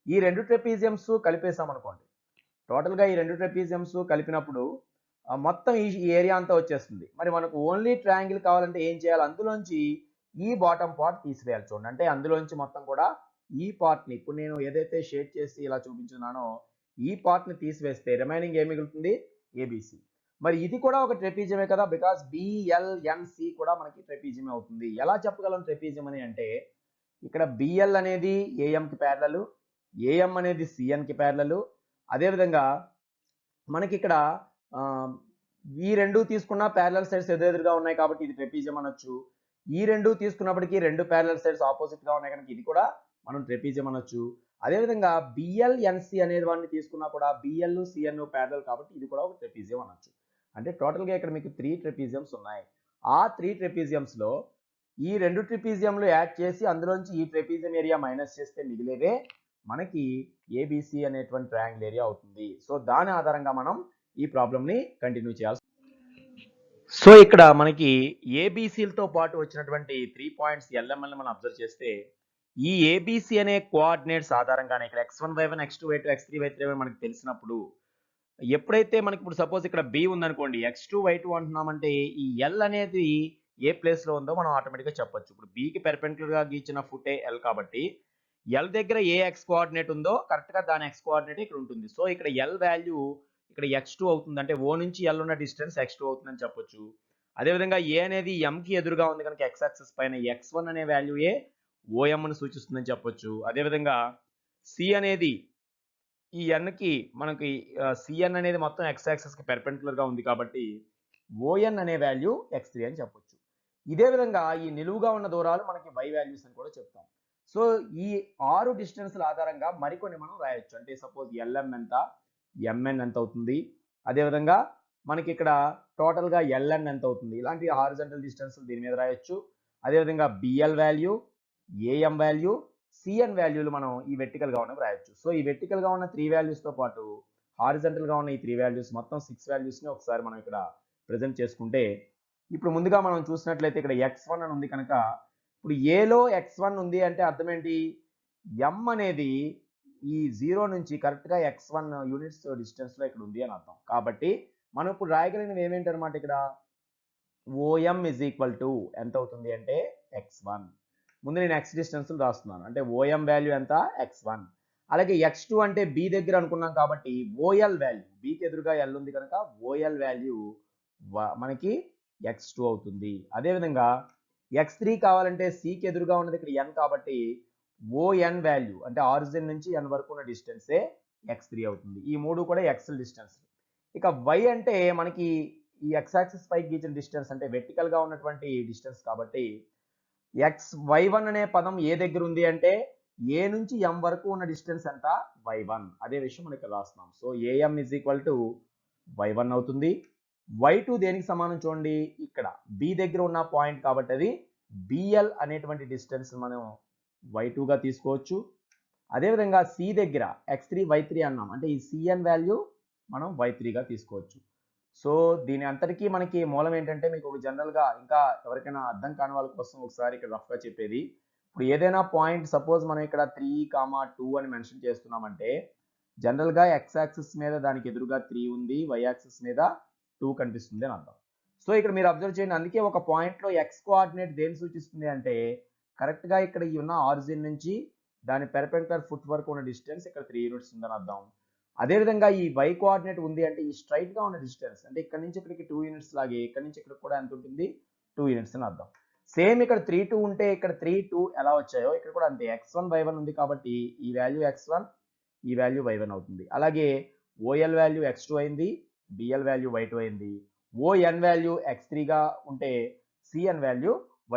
ఈ 2 ట్రెపీజియమ్స్ కలిపేసాం అనుకోండి. టోటల్గా ఈ 2 ట్రెపీజియమ్స్ కలిపినప్పుడు మొత్తం ఈ ఏరియా అంతా వచ్చేస్తుంది. మరి మనకు ఓన్లీ ట్రయాంగిల్ కావాలంటే ఏం చేయాలి? అందులోంచి ఈ బాటమ్ పార్ట్ తీసివేయాలి చూడండి. అంటే అందులోంచి మొత్తం కూడా ఈ పార్ట్ని, ఇప్పుడు నేను ఏదైతే షేడ్ చేసి ఇలా చూపించున్నానో ఈ పార్ట్ని తీసివేస్తే రిమైనింగ్ ఏం మిగులుతుంది? ఏబిసి. మరి ఇది కూడా ఒక ట్రెపీజియమే కదా, బికాస్ బిఎల్ఎన్సి కూడా మనకి ట్రెపీజియమే అవుతుంది. ఎలా చెప్పగలం ట్రెపీజియం అని అంటే ఇక్కడ బిఎల్ అనేది ఏఎంకి ప్యారలల్, ఏఎం అనేది సిఎన్కి ప్యారలల్. అదేవిధంగా మనకి ఇక్కడ ఈ రెండు తీసుకున్న ప్యారలల్ సైడ్స్ ఎదురుగా ఉన్నాయి కాబట్టి ఇది ట్రెపీజియం అనొచ్చు. ఈ రెండు తీసుకున్నప్పటికీ 2 ప్యారలల్ సైడ్స్ ఆపోజిట్గా ఉన్నాయి కనుక ఇది కూడా మనం ట్రెపీజియం అనొచ్చు. అదేవిధంగా బిఎల్ఎన్సి అనేది వాడిని తీసుకున్నా కూడా బిఎల్ సిఎన్ ప్యారలల్ కాబట్టి ఇది కూడా ఒక ట్రెపీజియం అనొచ్చు. అంటే టోటల్గా ఇక్కడ మీకు 3 ట్రెపీజియమ్స్ ఉన్నాయి. ఆ 3 ట్రెపీజియమ్స్లో ఈ 2 ట్రెపీజియంలు యాడ్ చేసి అందులోంచి ఈ ట్రెపీజియం ఏరియా మైనస్ చేస్తే మిగిలేదే మనకి ఏబిసి అనేటువంటి ట్రయాంగిల్ ఏరియా అవుతుంది. సో దాని ఆధారంగా మనం ఈ ప్రాబ్లమ్ని కంటిన్యూ చేయాల్సి. సో ఇక్కడ మనకి ఏబిసిలతో పాటు వచ్చినటువంటి 3 పాయింట్స్ ఎల్ఎంఎల్ని మనం అబ్జర్వ్ చేస్తే ఈ ఏబిసి అనే కోఆర్డినేట్స్ ఆధారంగానే ఇక్కడ x1 y1 x2 y2 x3 y3 మనకి తెలిసినప్పుడు ఎప్పుడైతే మనకి ఇప్పుడు సపోజ్ ఇక్కడ బి ఉందనుకోండి, x2 y2 అంటున్నామంటే ఈ ఎల్ అనేది ఏ ప్లేస్లో ఉందో మనం ఆటోమేటిక్గా చెప్పొచ్చు. ఇప్పుడు బికి పెర్పెండిక్యులర్గా గీచిన ఫుటే ఎల్ కాబట్టి ఎల్ దగ్గర ఏ ఎక్స్ కోఆర్డినేట్ ఉందో కరెక్ట్గా దాని ఎక్స్ కోఆర్డినేట్ ఇక్కడ ఉంటుంది. సో ఇక్కడ ఎల్ వాల్యూ ఇక్కడ x2 అవుతుంది, అంటే ఓ నుంచి ఎల్ ఉన్న డిస్టెన్స్ x2 అవుతుందని చెప్పొచ్చు. అదేవిధంగా ఏ అనేది ఎంకి ఎదురుగా ఉంది కనుక x యాక్సిస్ పైన x1 అనే వాల్యూ ఏ ఓఎంని సూచిస్తుందని చెప్పొచ్చు. అదేవిధంగా సి అనేది ఈ ఎన్కి మనకి సిఎన్ అనేది మొత్తం x యాక్సిస్కి పెర్పెండిక్యులర్గా ఉంది కాబట్టి ఓఎన్ అనే వాల్యూ x3 అని చెప్పొచ్చు. ఇదే విధంగా ఈ నిలువుగా ఉన్న దూరాలు మనకి y వాల్యూస్ అని కూడా చెప్తాం. సో ఈ 6 డిస్టెన్స్ల ఆధారంగా మరికొన్ని మనం రాయొచ్చు. అంటే సపోజ్ ఎల్ఎం ఎంత, ఎంఎన్ ఎంత అవుతుంది, అదేవిధంగా మనకి ఇక్కడ టోటల్గా ఎల్ఎన్ ఎంత అవుతుంది, ఇలాంటి హారిజంటల్ డిస్టెన్స్ దీని మీద రాయొచ్చు. అదేవిధంగా BL value, AM value, CN వాల్యూలు మనం ఈ వెర్టికల్గా ఉన్నవి రాయొచ్చు. సో ఈ వెర్టికల్గా ఉన్న 3 వాల్యూస్తో పాటు హారిజంటల్గా ఉన్న ఈ 3 వాల్యూస్ మొత్తం 6 వాల్యూస్ని ఒకసారి మనం ఇక్కడ ప్రజెంట్ చేసుకుంటే ఇప్పుడు ముందుగా మనం చూసినట్లయితే ఇక్కడ x1 అని ఉంది కనుక ఇప్పుడు ఏలో x1 ఉంది అంటే అర్థం ఏంటి? m అనేది ఈ 0 నుంచి కరెక్ట్గా x1 యూనిట్స్ డిస్టెన్స్లో ఇక్కడ ఉంది అని అర్థం. కాబట్టి మనం ఇప్పుడు రాయగలిగినవి ఏమేంటి అనమాట, ఇక్కడ ఓఎం ఇజ్ ఈక్వల్ టు ఎంత అవుతుంది అంటే x1. ముందు నేను x డిస్టెన్స్లు రాస్తున్నాను, అంటే ఓఎం వాల్యూ ఎంత? x1. అలాగే x2 అంటే b దగ్గర అనుకున్నాం కాబట్టి ఓఎల్ వాల్యూ, bకి ఎదురుగా l ఉంది కనుక ఓఎల్ వాల్యూ మనకి x2 అవుతుంది. అదేవిధంగా x3 కావాలంటే cకి ఎదురుగా ఉన్నది ఇక్కడ n కాబట్టి ఓఎన్ వాల్యూ అంటే ఆరిజిన్ నుంచి n వరకు ఉన్న డిస్టెన్సే x3 అవుతుంది. ఈ మూడు కూడా ఎక్సెల్ డిస్టెన్స్. ఇక y అంటే మనకి ఈ x యాక్సిస్ పైకి గీచిన డిస్టెన్స్ అంటే వెర్టికల్గా ఉన్నటువంటి డిస్టెన్స్ కాబట్టి y1 అనే పదం ఏ దగ్గర ఉంది అంటే ఏ నుంచి m వరకు ఉన్న డిస్టెన్స్ ఎంత? y1. అదే విషయం మనం ఇక్కడ రాస్తున్నాం. So am is equal to y1 అవుతుంది. y2 దేనికి సమానం చూడండి, ఇక్కడ b దగ్గర ఉన్న పాయింట్ కాబట్టి అది bl అనేటువంటి డిస్టెన్స్ మనం y2గా తీసుకోవచ్చు. అదేవిధంగా c దగ్గర x3 y3 అన్నాం, అంటే ఈ cn వాల్యూ మనం y3గా తీసుకోవచ్చు. సో దీని అంతటికీ మనకి మూలం ఏంటంటే మీకు ఒక జనరల్గా ఇంకా ఎవరికైనా అర్థం కాని వాళ్ళ కోసం ఒకసారి ఇక్కడ రఫ్గా చెప్పేది, ఇప్పుడు ఏదైనా పాయింట్ సపోజ్ మనం ఇక్కడ 3, 2 అని మెన్షన్ చేస్తున్నామంటే జనరల్గా ఎక్స్ యాక్సిస్ మీద దానికి ఎదురుగా 3 ఉంది, వై యాక్సిస్ మీద 2 కనిపిస్తుంది అని అర్థం. సో ఇక్కడ మీరు అబ్జర్వ్ చేయండి, అందుకే ఒక పాయింట్లో ఎక్స్ కోఆర్డినేట్ దేని సూచిస్తుంది అంటే కరెక్ట్గా ఇక్కడ ఈ ఉన్న ఆరిజిన్ నుంచి దాని పెర్పెండిక్యులర్ ఫుట్ వరకు ఉన్న డిస్టెన్స్ ఇక్కడ 3 యూనిట్స్ ఉందని అర్థం. అదేవిధంగా ఈ వై కోఆర్డినేట్ ఉంది అంటే ఈ స్ట్రైట్గా ఉన్న డిస్టెన్స్ అంటే ఇక్కడ నుంచి ఇక్కడికి 2 యూనిట్స్ లాగే ఇక్కడ నుంచి ఇక్కడ కూడా ఎంత ఉంటుంది 2 యూనిట్స్ అని అర్థం. సేమ్ ఇక్కడ 3 2 ఉంటే ఇక్కడ 3 2 ఎలా వచ్చాయో ఇక్కడ కూడా అంతే, x1 y1 ఉంది కాబట్టి ఈ వాల్యూ x1 ఈ వాల్యూ y1 అవుతుంది. అలాగే ఓఎల్ వాల్యూ x2 అయింది, బిఎల్ వాల్యూ y2 అయింది, ఓఎన్ వాల్యూ x3గా ఉంటే సిఎన్ వాల్యూ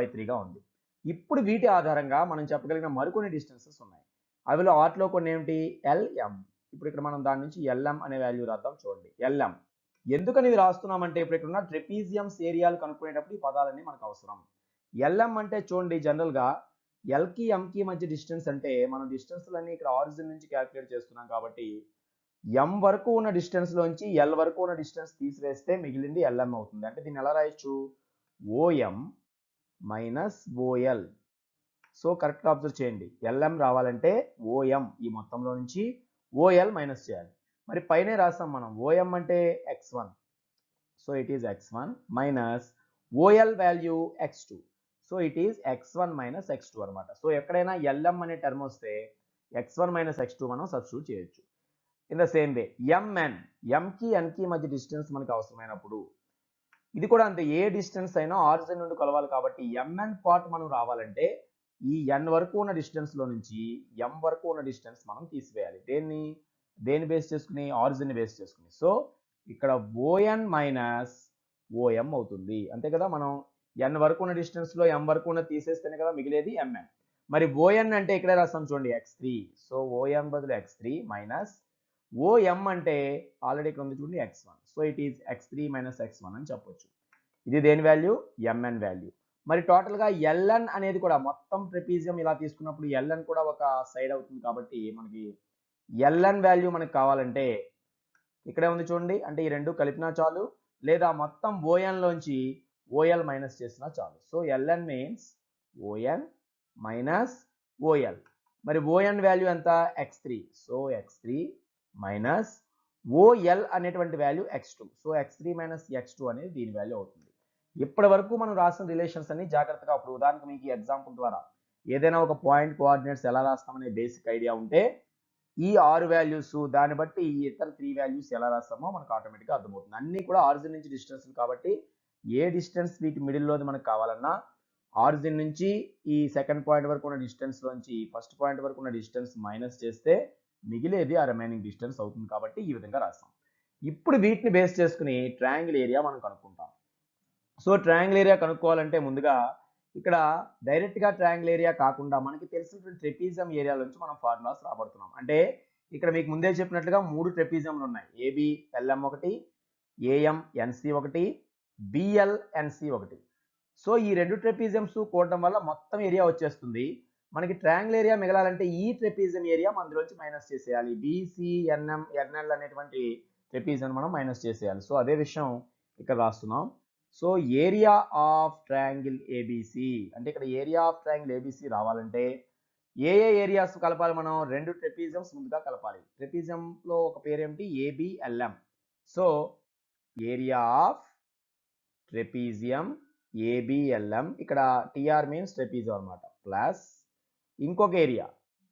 y3గా ఉంది. ఇప్పుడు వీటి ఆధారంగా మనం చెప్పగలిగిన మరికొన్ని డిస్టెన్సెస్ ఉన్నాయి. అవిలో వాటిలో కొన్ని ఏమిటి ఎల్ఎం. ఇప్పుడు ఇక్కడ మనం దాని నుంచి ఎల్ఎం అనే వాల్యూ రాద్దాం. చూడండి ఎల్ఎం ఎందుకని ఇది రాస్తున్నామంటే ఇప్పుడు ఇక్కడ ఉన్న ట్రెపీజియమ్స్ ఏరియాలు కనుక్కునేటప్పుడు ఈ పదాలన్నీ మనకు అవసరం. ఎల్ఎం అంటే చూడండి జనరల్గా ఎల్కి ఎంకి మధ్య డిస్టెన్స్ అంటే మనం డిస్టెన్స్లన్నీ ఇక్కడ ఆరిజిన్ నుంచి క్యాలిక్యులేట్ చేస్తున్నాం కాబట్టి ఎం వరకు ఉన్న డిస్టెన్స్లోంచి ఎల్ వరకు ఉన్న డిస్టెన్స్ తీసివేస్తే మిగిలింది ఎల్ఎం అవుతుంది. అంటే దీన్ని ఎలా రాయొచ్చు, ఓఎం మైనస్ ఓఎల్. సో కరెక్ట్గా అబ్జర్వ్ చేయండి, ఎల్ఎం రావాలంటే ఓఎం ఈ మొత్తంలో నుంచి ఓఎల్ మైనస్ చేయాలి. మరి పైనే రాస్తాం మనం ఓఎం అంటే x1, so it is x1 minus ఓఎల్ value x2, so it is x1 minus x2 అనమాట. సో ఎక్కడైనా ఎల్ఎం అనే టర్మ్ వస్తే x1 మైనస్ x2 మనం సబ్స్టిట్యూట్ చేయొచ్చు. In the same way MN, ఎంకి ఎన్కి మధ్య డిస్టెన్స్ మనకు అవసరమైనప్పుడు ఇది కూడా అంతే, ఏ డిస్టెన్స్ అయినా ఆరిజిన్ నుండి కొలవాలి కాబట్టి ఎంఎన్ పార్ట్ మనం రావాలంటే ఈ ఎన్ వరకు ఉన్న డిస్టెన్స్లో నుంచి ఎం వరకు ఉన్న డిస్టెన్స్ మనం తీసివేయాలి. దేన్ని బేస్ చేసుకుని, ఆరిజిన్ బేస్ చేసుకుని. సో ఇక్కడ ఓఎన్ మైనస్ ఓఎం అవుతుంది అంతే కదా. మనం ఎన్ వరకు ఉన్న డిస్టెన్స్లో ఎం వరకు ఉన్న తీసేస్తేనే కదా మిగిలేది ఎంఎన్. మరి ఓఎన్ అంటే ఇక్కడే రాస్తాం చూడండి x3, సో ఓఎం బదులు x3 మైనస్ ఓఎం అంటే ఆల్రెడీ ఇక్కడ ఉంది చూడండి x1, so it is x3 minus x1 అని చెప్పొచ్చు. ఇది దేని వాల్యూ, ఎంఎన్ వాల్యూ. మరి టోటల్గా ఎల్ఎన్ అనేది కూడా మొత్తం ట్రెపీజియం ఇలా తీసుకున్నప్పుడు ఎల్ఎన్ కూడా ఒక సైడ్ అవుతుంది కాబట్టి మనకి ఎల్ఎన్ వాల్యూ మనకు కావాలంటే ఇక్కడే ఉంది చూడండి, అంటే ఈ రెండు కలిపినా చాలు లేదా మొత్తం ఓఎన్లోంచి ఓఎల్ మైనస్ చేసినా చాలు. So LN means ON minus OL. మరి ఓఎన్ వాల్యూ ఎంత x3, సో x3 మైనస్ ఓఎల్ అనేటువంటి value x2, so x3 minus x2 అనేది దీని వాల్యూ అవుతుంది. ఇప్పటి వరకు మనం రాసిన రిలేషన్స్ అన్ని జాగ్రత్తగా, ఇప్పుడు ఉదాహరణకు మీకు ఈ ఎగ్జాంపుల్ ద్వారా ఏదైనా ఒక పాయింట్ కోఆర్డినేట్స్ ఎలా రాస్తామనే బేసిక్ ఐడియా ఉంటే ఈ 6 వాల్యూస్ దాన్ని బట్టి ఈ ఇతర 3 వాల్యూస్ ఎలా రాస్తామో మనకు ఆటోమేటిక్గా అర్థమవుతుంది. అన్నీ కూడా ఆరిజిన్ నుంచి డిస్టెన్స్ కాబట్టి ఏ డిస్టెన్స్ వీటి మిడిల్లోది మనకు కావాలన్నా ఆరిజిన్ నుంచి ఈ సెకండ్ పాయింట్ వరకు ఉన్న డిస్టెన్స్లోంచి ఫస్ట్ పాయింట్ వరకు ఉన్న డిస్టెన్స్ మైనస్ చేస్తే మిగిలేది ఆ రిమైనింగ్ డిస్టెన్స్ అవుతుంది కాబట్టి ఈ విధంగా రాస్తాం. ఇప్పుడు వీటిని బేస్ చేసుకుని ట్రయాంగిల్ ఏరియా మనం కనుక్కుంటాం. సో ట్రయాంగిల్ ఏరియా కనుక్కోవాలంటే ముందుగా ఇక్కడ డైరెక్ట్గా ట్రయాంగిల్ ఏరియా కాకుండా మనకి తెలిసినటువంటి ట్రెపీజియం ఏరియా నుంచి మనం ఫార్ములాస్ రాబడుతున్నాం. అంటే ఇక్కడ మీకు ముందే చెప్పినట్లుగా 3 ట్రెపీజియంలు ఉన్నాయి, ఏబిఎల్ఎం ఒకటి, ఏఎంఎన్సి ఒకటి, బిఎల్ఎన్సి ఒకటి. సో ఈ రెండు ట్రెపీజియంస్ కూడడం వల్ల మొత్తం ఏరియా వచ్చేస్తుంది. మనకి ట్రయాంగిల్ ఏరియా మిగలాలంటే ఈ ట్రెపీజియం ఏరియా అందులోంచి మైనస్ చేసేయాలి, బిసిఎన్ఎం ఎన్ఎల్ అనేటువంటి ట్రెపీజియం మనం మైనస్ చేసేయాలి. సో అదే విషయం ఇక్కడ రాస్తున్నాం. So area of triangle ABC అంటే ఇక్కడ ఏరియా ఆఫ్ ట్రయాంగిల్ ఏబిసి రావాలంటే ఏ ఏరియాస్ కలపాలి, మనం రెండు ట్రెపీజియమ్స్ ముందుగా కలపాలి. ట్రెపీజియంలో ఒక పేరు ఏమిటి, ABLM. So area of trapezium ABLM, ఇక్కడ టిఆర్ మీన్స్ ట్రెపీజియం అనమాట, ప్లస్ ఇంకొక ఏరియా,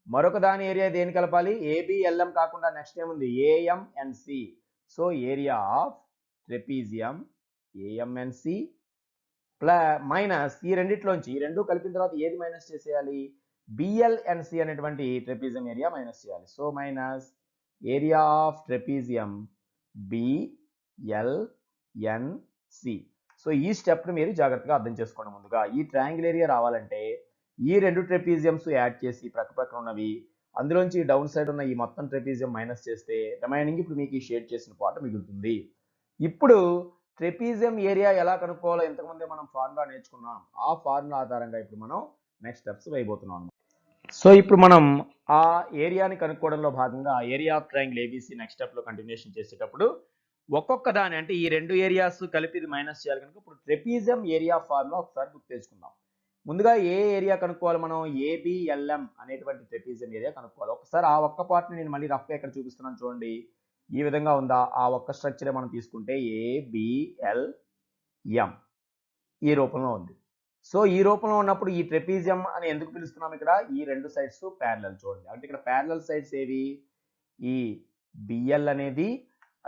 మరొక దాని ఏరియా దేని కలపాలి, ఏబిఎల్ఎం కాకుండా నెక్స్ట్ ఏముంది AMNC. So area of trapezium AMNC minus ఈ రెండిట్లోంచి ఈ రెండు కలిపిన తర్వాత ఏది మైనస్ చేసేయాలి, బిఎల్ఎన్సి అనేటువంటి ట్రెపీజియం ఏరియా మైనస్ చేయాలి. So minus area of trapezium BLNC. So ఈ స్టెప్ని మీరు జాగ్రత్తగా అర్థం చేసుకోండి. ముందుగా ఈ ట్రయాంగిల్ ఏరియా రావాలంటే ఈ రెండు ట్రెపీజియమ్స్ యాడ్ చేసి ప్రక్కన ఉన్నవి అందులోంచి డౌన్ సైడ్ ఉన్న ఈ మొత్తం ట్రెపీజియం మైనస్ చేస్తే రిమైనింగ్ ఇప్పుడు మీకు ఈ షేడ్ చేసిన పార్ట్ మిగులుతుంది. ఇప్పుడు ట్రెపీజియం ఏరియా ఎలా కనుక్కోవాలో ఇంతకుముందే మనం ఫార్ములా నేర్చుకున్నాం. ఆ ఫార్ములా ఆధారంగా ఇప్పుడు మనం నెక్స్ట్ స్టెప్స్ వేయబోతున్నాం. సో ఇప్పుడు మనం ఆ ఏరియాని కనుక్కోవడంలో భాగంగా area of triangle ABC next స్టెప్లో కంటిన్యూషన్ చేసేటప్పుడు ఒక్కొక్క దాని అంటే ఈ రెండు ఏరియాస్ కలిపి ఇది మైనస్ చేయాలి కనుక ఇప్పుడు ట్రెపీజియం ఏరియా ఫార్ములా ఒకసారి గుర్తు తెచ్చుకుందాం. ముందుగా ఏ ఏరియా కనుక్కోవాలి మనం? ఏబిఎల్ఎం అనేటువంటి ట్రెపీజియం ఏరియా కనుక్కోవాలి. ఒకసారి ఆ ఒక్క పార్ట్ని నేను మళ్ళీ రఫ్గా ఇక్కడ చూపిస్తున్నాను చూడండి. ఈ విధంగా ఉందా? ఆ ఒక్క స్ట్రక్చరే మనం తీసుకుంటే ఏబిఎల్ఎం ఈ రూపంలో ఉంది. సో ఈ రూపంలో ఉన్నప్పుడు ఈ ట్రెపీజియం అని ఎందుకు పిలుస్తున్నాం ఇక్కడ? ఈ రెండు సైడ్స్ ప్యారలల్ చూడండి. అంటే ఇక్కడ ప్యారలల్ సైడ్స్ ఏవి? ఈ బిఎల్ అనేది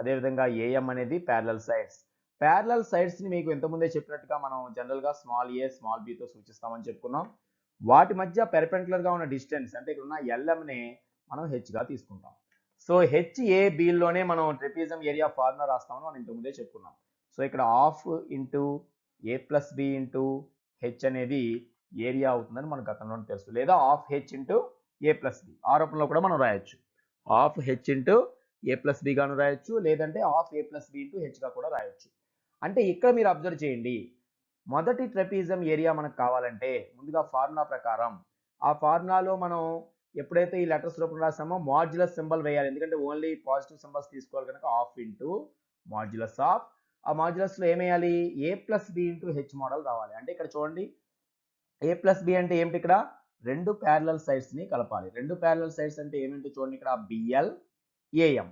అదేవిధంగా ఏఎం అనేది ప్యారలల్ సైడ్స్. ప్యారలల్ సైడ్స్ ని మీకు ఇంతకుముందే చెప్పినట్టుగా మనం జనరల్ గా స్మాల్ ఏ స్మాల్ బి తో సూచిస్తామని చెప్పుకున్నాం. వాటి మధ్య పెర్పెండిక్యులర్ గా ఉన్న డిస్టెన్స్ అంటే ఇక్కడ ఉన్న ఎల్ఎం నే మనం హెచ్ గా తీసుకుంటాం. సో హెచ్ఏబిలోనే మనం ట్రెపీజియం ఏరియా ఫార్ములా రాస్తామని మనం ఇంతకుముందే చెప్పుకున్నాం. సో ఇక్కడ half into A plus B into H అనేది ఏరియా అవుతుందని మనకు గతంలో తెలుసు. లేదా half H into A plus B ఆ రూపంలో కూడా మనం రాయొచ్చు. Half H into A plus B గాను రాయొచ్చు, లేదంటే హాఫ్ ఏ ప్లస్ బి ఇంటూ హెచ్ గా కూడా రాయొచ్చు. అంటే ఇక్కడ మీరు అబ్జర్వ్ చేయండి, మొదటి ట్రెపీజియం ఏరియా మనకు కావాలంటే ముందుగా ఫార్ములా ప్రకారం ఆ ఫార్ములాలో మనం ఎప్పుడైతే ఈ లెటర్స్ రూపంలో రాసామో మాడ్యులస్ సింబల్ వేయాలి. ఎందుకంటే ఓన్లీ పాజిటివ్ సింబల్స్ తీసుకోవాలి కనుక హాఫ్ ఇంటూ మాడ్యులస్ ఆఫ్, ఆ మాడ్యులస్ లో ఏమేయాలి? A plus B into h మోడల్ రావాలి. అంటే ఇక్కడ చూడండి ఏ ప్లస్ బి అంటే ఏమిటి? ఇక్కడ రెండు ప్యారలల్ సైడ్స్ ని కలపాలి. రెండు ప్యారలల్ సైడ్స్ అంటే ఏమిటి చూడండి, ఇక్కడ బిఎల్ ఏఎం.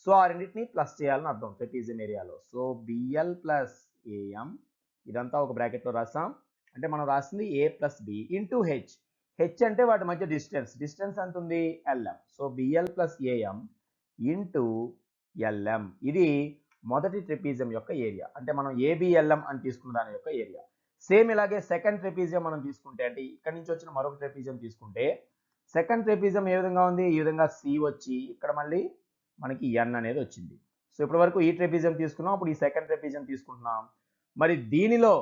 సో ఆ రెండింటిని ప్లస్ చేయాలని అర్థం ట్రెపీజియం ఏరియాలో. సో బిఎల్ ప్లస్ ఏఎం ఇదంతా ఒక బ్రాకెట్ లో రాసాం. అంటే మనం రాసింది a plus B into h. H అంటే వాటి మధ్య డిస్టెన్స్. డిస్టెన్స్ ఎంత ఉంది? LM. So BL plus AM into LM. ఇది మొదటి ట్రెపీజియం యొక్క ఏరియా. అంటే మనం ఏబిఎల్ఎం అని తీసుకున్న దాని యొక్క ఏరియా. సేమ్ ఇలాగే సెకండ్ ట్రెపీజియం మనం తీసుకుంటే, అంటే ఇక్కడ నుంచి వచ్చిన మరొక ట్రెపీజియం తీసుకుంటే సెకండ్ ట్రెపీజియం ఏ విధంగా ఉంది? ఈ విధంగా సి వచ్చి ఇక్కడ మళ్ళీ మనకి ఎన్ అనేది వచ్చింది. సో ఇప్పటి వరకు ఈ ట్రెపీజియం తీసుకున్నాం, ఇప్పుడు ఈ సెకండ్ ట్రెపీజియం తీసుకుంటున్నాం. మరి దీనిలో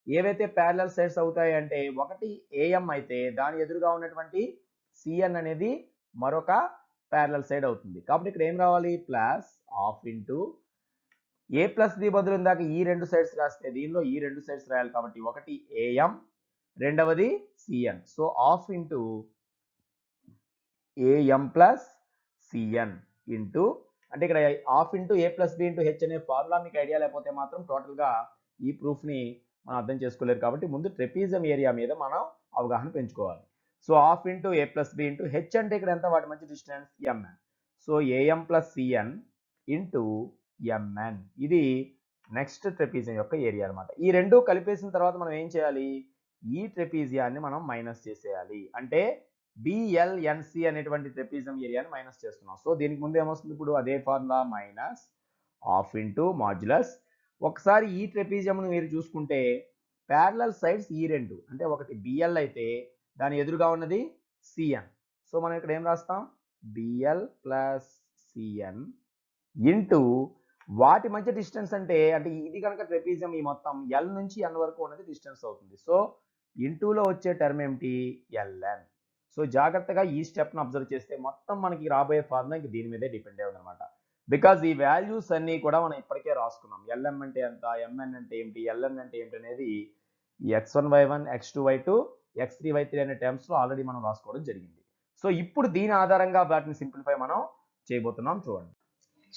ఏవైతే ప్యారలల్ సైడ్స్ అవుతాయి అంటే ఒకటి ఏఎం అయితే దాని ఎదురుగా ఉన్నటువంటి సిఎన్ అనేది మరొక ప్యారలల్ సైడ్ అవుతుంది. కాబట్టి ఇక్కడ ఏం రావాలి? Plus half into A plus B బదులు ఇందాక ఈ రెండు సైడ్స్ రాస్తే దీనిలో ఈ రెండు సైడ్స్ రాయాలి కాబట్టి ఒకటి ఏఎం రెండవది CN. So half into AM plus CN into, అంటే ఇక్కడ half into A plus B into H అనే ఫార్ములా మీకు ఐడియా లేకపోతే మాత్రం టోటల్గా ఈ ప్రూఫ్ని మనం అర్థం చేసుకోలేరు. కాబట్టి ముందు ట్రెపీజియం ఏరియా మీద మనం అవగాహన పెంచుకోవాలి. So half into A plus B into H అంటే ఇక్కడ ఎంత? వాటి మధ్య distance MN. So AM plus CN into MN. ఇది నెక్స్ట్ ట్రెపీజియం యొక్క ఏరియా అనమాట. ఈ రెండు కలిపేసిన తర్వాత మనం ఏం చేయాలి? ఈ ట్రెపీజియాన్ని మనం మైనస్ చేసేయాలి. అంటే బిఎల్ఎన్సి అనేటువంటి ట్రెపీజియం ఏరియాని మైనస్ చేస్తున్నాం. సో దీనికి ముందు ఏమొస్తుంది? ఇప్పుడు అదే formula minus half into modulus. ఒకసారి ఈ ట్రెపీజియంను మీరు చూసుకుంటే ప్యారలల్ సైడ్స్ ఈ రెండు, అంటే ఒకటి బిఎల్ అయితే దాని ఎదురుగా ఉన్నది సిఎన్. సో మనం ఇక్కడ ఏం రాస్తాం? బిఎల్ ప్లస్ సిఎన్ ఇంటూ వాటి మధ్య డిస్టెన్స్ అంటే ఇది కనుక ట్రెపీజియం ఈ మొత్తం ఎల్ నుంచి ఎన్ వరకు ఉన్నది డిస్టెన్స్ అవుతుంది. సో ఇంటూలో వచ్చే టర్మ్ ఏమిటి? ఎల్ఎన్. సో జాగ్రత్తగా ఈ స్టెప్ను అబ్జర్వ్ చేస్తే మొత్తం మనకి రాబోయే ఫార్ములా ఇంక దీని మీదే డిపెండ్ అయ్యి ఉందన్నమాట. బికాజ్ ఈ వాల్యూస్ అన్నీ కూడా మనం ఇప్పటికే రాసుకున్నాం. ఎల్ఎం అంటే ఎంత, ఎంఎన్ అంటే ఏమిటి, ఎల్ఎన్ అంటే ఏమిటి అనేది x1 y1 x2 y2 x3 y3 అనే టర్మ్స్లో ఆల్రెడీ మనం రాసుకోవడం జరిగింది. సో ఇప్పుడు దీని ఆధారంగా వాటిని సింప్లిఫై మనం చేయబోతున్నాం చూడండి.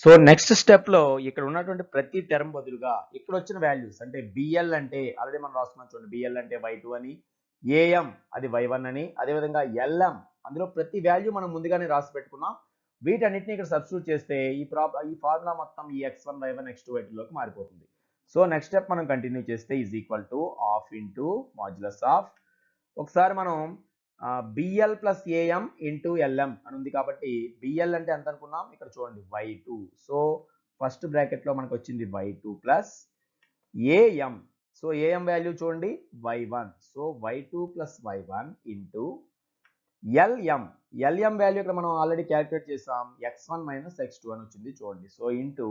సో నెక్స్ట్ స్టెప్ లో ఇక్కడ ఉన్నటువంటి ప్రతి టర్మ్ బదులుగా ఇక్కడ వచ్చిన వాల్యూస్ అంటే బిఎల్ అంటే ఆల్రెడీ మనం రాసుకున్నాం చూడండి. బిఎల్ అంటే y2 అని, ఏఎం అది y1 అని, అదేవిధంగా ఎల్ఎం అందులో ప్రతి వాల్యూ మనం ముందుగానే రాసి పెట్టుకున్నాం. వీటన్నిటిని ఇక్కడ సబ్స్టిట్యూట్ చేస్తే ఈ ఫార్ములా మొత్తం ఈ x1 y1 x2 y2లోకి మారిపోతుంది. సో నెక్స్ట్ స్టెప్ మనం కంటిన్యూ చేస్తే is equal to half into modulus of, ఒకసారి మనం BL plus AM into LM అని ఉంది కాబట్టి బిఎల్ అంటే ఎంత అనుకున్నాం? ఇక్కడ చూడండి y2. సో ఫస్ట్ బ్రాకెట్లో మనకు వచ్చింది y2 plus AM. So AM value చూడండి y1. So y2 plus y1 into LM. LM value ఇక్కడ మనం ఆల్రెడీ క్యాలిక్యులేట్ చేసాం. x1 మైనస్ x2 అని వచ్చింది చూడండి. So into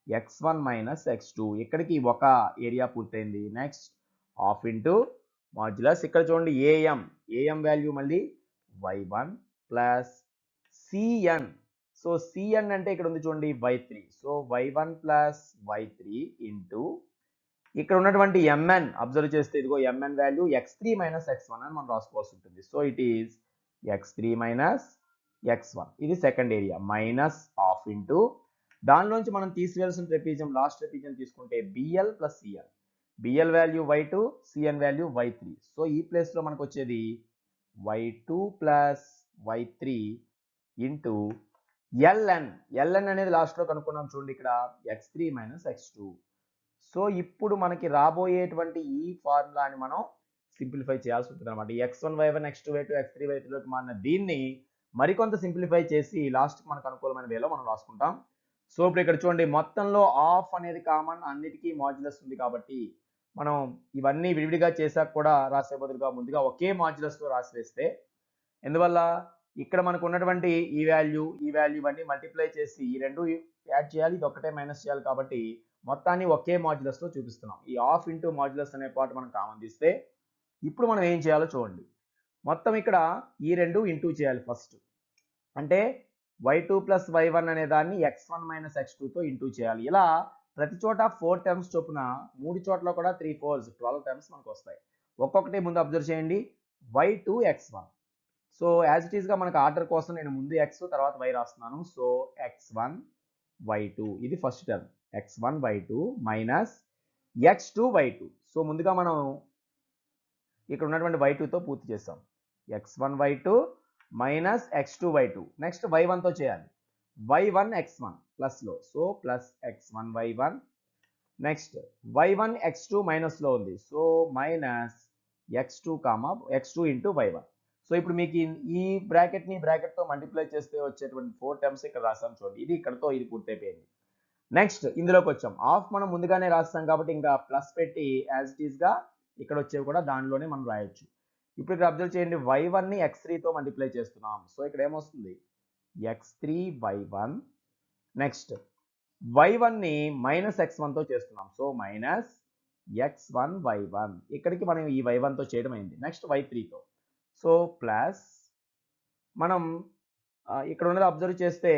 x1 minus x2. ఇక్కడికి ఒక ఏరియా పూర్తయింది. Next half into modulus. ఇక్కడ చూడండి ఏఎం వాల్యూ మళ్ళీ y1 plus CN. So CN అంటే ఇక్కడ ఉంది చూడండి y3. So y1 plus y3 into ఇక్కడ ఉన్నటువంటి ఎంఎన్ అబ్జర్వ్ చేస్తే ఇదిగో MN value x3 minus x1 అని మనం రాసుకోవాల్సి ఉంటుంది. So it is x3 minus x1. ఇది second area minus half into దానిలోంచి మనం తీసివేయాల్సిన ట్రెపీజియం లాస్ట్ ట్రెపీజియం తీసుకుంటే BL plus CN. BL value y2, CN value y3. So ఈ ప్లేస్లో మనకు వచ్చేది y2 plus y3 into LN అనేది లాస్ట్లో కనుక్కున్నాం చూడండి ఇక్కడ x3 మైనస్ x2. సో ఇప్పుడు మనకి రాబోయేటువంటి ఈ ఫార్ములాని మనం సింప్లిఫై చేయాల్సి ఉంటుంది అనమాట. x1 y1 x2 y2 x3 y3లోకి మారిన దీన్ని మరికొంత సింప్లిఫై చేసి లాస్ట్ మనకు అనుకూలమైన వేలో మనం రాసుకుంటాం. సో ఇప్పుడు ఇక్కడ చూడండి మొత్తంలో ఆఫ్ అనేది కామన్, అన్నిటికీ మాడ్యులస్ ఉంది కాబట్టి మనం ఇవన్నీ విడివిడిగా చేశాక కూడా రాసే బదులుగా ముందుగా ఒకే మాడ్యులస్లో రాసి వేస్తే, ఎందువల్ల ఇక్కడ మనకు ఉన్నటువంటి ఈ వాల్యూ అన్ని మల్టిప్లై చేసి ఈ రెండు యాడ్ చేయాలి, ఇది ఒకటే మైనస్ చేయాలి కాబట్టి మొత్తాన్ని ఒకే మాడ్యులస్లో చూపిస్తున్నాం. ఈ ఆఫ్ ఇంటూ మాడ్యులస్ అనే పార్ట్ మనం కామన్ తీస్తే ఇప్పుడు మనం ఏం చేయాలో చూడండి. మొత్తం ఇక్కడ ఈ రెండు ఇంటూ చేయాలి ఫస్ట్, అంటే y2 ప్లస్ y1 అనే దాన్ని x1 మైనస్ x2తో ఇంటూ చేయాలి. ఇలా ప్రతి చోట 4 టర్మ్స్ చొప్పున 3 చోట్ల కూడా 3 4 12 టర్మ్స్ మనకు వస్తాయి. ఒక్కొక్కటి ముందు అబ్జర్వ్ చేయండి. y2 x1. So as it ఈస్గా మనకు ఆర్డర్ కోసం నేను ముందు x తర్వాత y రాస్తున్నాను. సో x1 y2 ఇది first term, x1 y2 minus x2 y2. So ముందుగా మనం ఇక్కడ ఉన్నటువంటి y2తో పూర్తి చేస్తాం. x1 y2 minus x2 y2. Next y1తో చేయాలి. y1 x1 ప్లస్లో, so plus x1 y1. Next y1 x2 మైనస్లో ఉంది, so minus x2 into y1. So ఇప్పుడు మీకు ఈ బ్రాకెట్తో మల్టిప్లై చేస్తే వచ్చేటువంటి 4 టర్మ్స్ ఇక్కడ రాసాం చూడండి. ఇది ఇక్కడతో ఇది పూర్తయిపోయింది. నెక్స్ట్ ఇందులోకి వచ్చాం. ఆఫ్ మనం ముందుగానే రాస్తాం కాబట్టి ఇంకా ప్లస్ పెట్టి యాజ్ ఇట్ ఈస్గా ఇక్కడ వచ్చేవి కూడా దానిలోనే మనం రాయొచ్చు. ఇప్పుడు ఇక్కడ అబ్జర్వ్ చేయండి, y1ని x3తో మల్టిప్లై చేస్తున్నాం. సో ఇక్కడ ఏమొస్తుంది x3 y1. నెక్స్ట్ y1ని మైనస్ x1తో చేస్తున్నాం. So minus x1 y1. ఇక్కడికి మనం ఈ y1తో చేయడం అయింది. నెక్స్ట్ y3తో, సో ప్లస్ మనం ఇక్కడ ఉన్నది అబ్జర్వ్ చేస్తే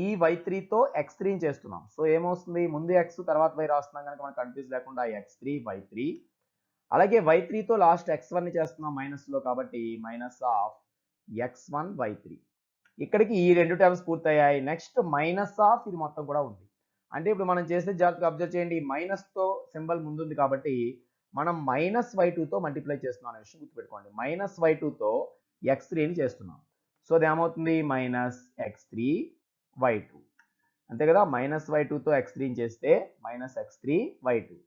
ఈ y3తో x3ని చేస్తున్నాం. సో ఏమొస్తుంది, ముందు x తర్వాత y రాస్తున్నాం కనుక మనకు కన్ఫ్యూజ్ లేకుండా x3 y3. అలాగే y3తో లాస్ట్ x1ని చేస్తున్నాం మైనస్లో కాబట్టి మైనస్ ఆఫ్ x1 y3. ఇక్కడికి ఈ రెండు టర్మ్స్ పూర్తయ్యాయి. నెక్స్ట్ మైనస్ ఆఫ్ ఇది మొత్తం కూడా ఉంది. అంటే ఇప్పుడు మనం చేసే జాగ్రత్తగా అబ్జర్వ్ చేయండి, మైనస్తో సింబల్ ముందుంది కాబట్టి మనం మైనస్ y2తో మల్టిప్లై చేస్తున్నాం అనే విషయం గుర్తుపెట్టుకోండి. మైనస్ y2తో x3ని చేస్తున్నాం. సో అది ఏమవుతుంది మైనస్ x3 y2 అంతే కదా. మైనస్ y2తో x3ని చేస్తే మైనస్ x3 y2.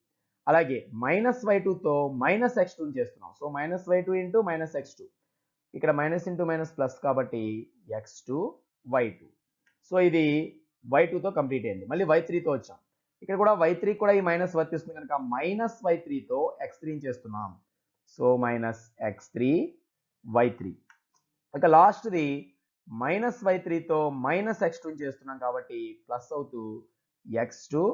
అలాగే మైనస్ y2తో మైనస్ x2ని చేస్తున్నాం. So minus y2 into minus x2. ఇక్కడ మైనస్ ఇంటూ మైనస్ ప్లస్ కాబట్టి x2 y2. సో ఇది y2తో కంప్లీట్ అయింది. మళ్ళీ y3తో వచ్చాం. ఇక్కడ కూడా y3 కూడా ఈ మైనస్ వర్తిస్తుంది కనుక మైనస్ y3తో x3ని చేస్తున్నాం. So minus x3 y3. ఇక లాస్ట్ది మైనస్ y3తో మైనస్ x2ని చేస్తున్నాం కాబట్టి ప్లస్ అవుతూ x2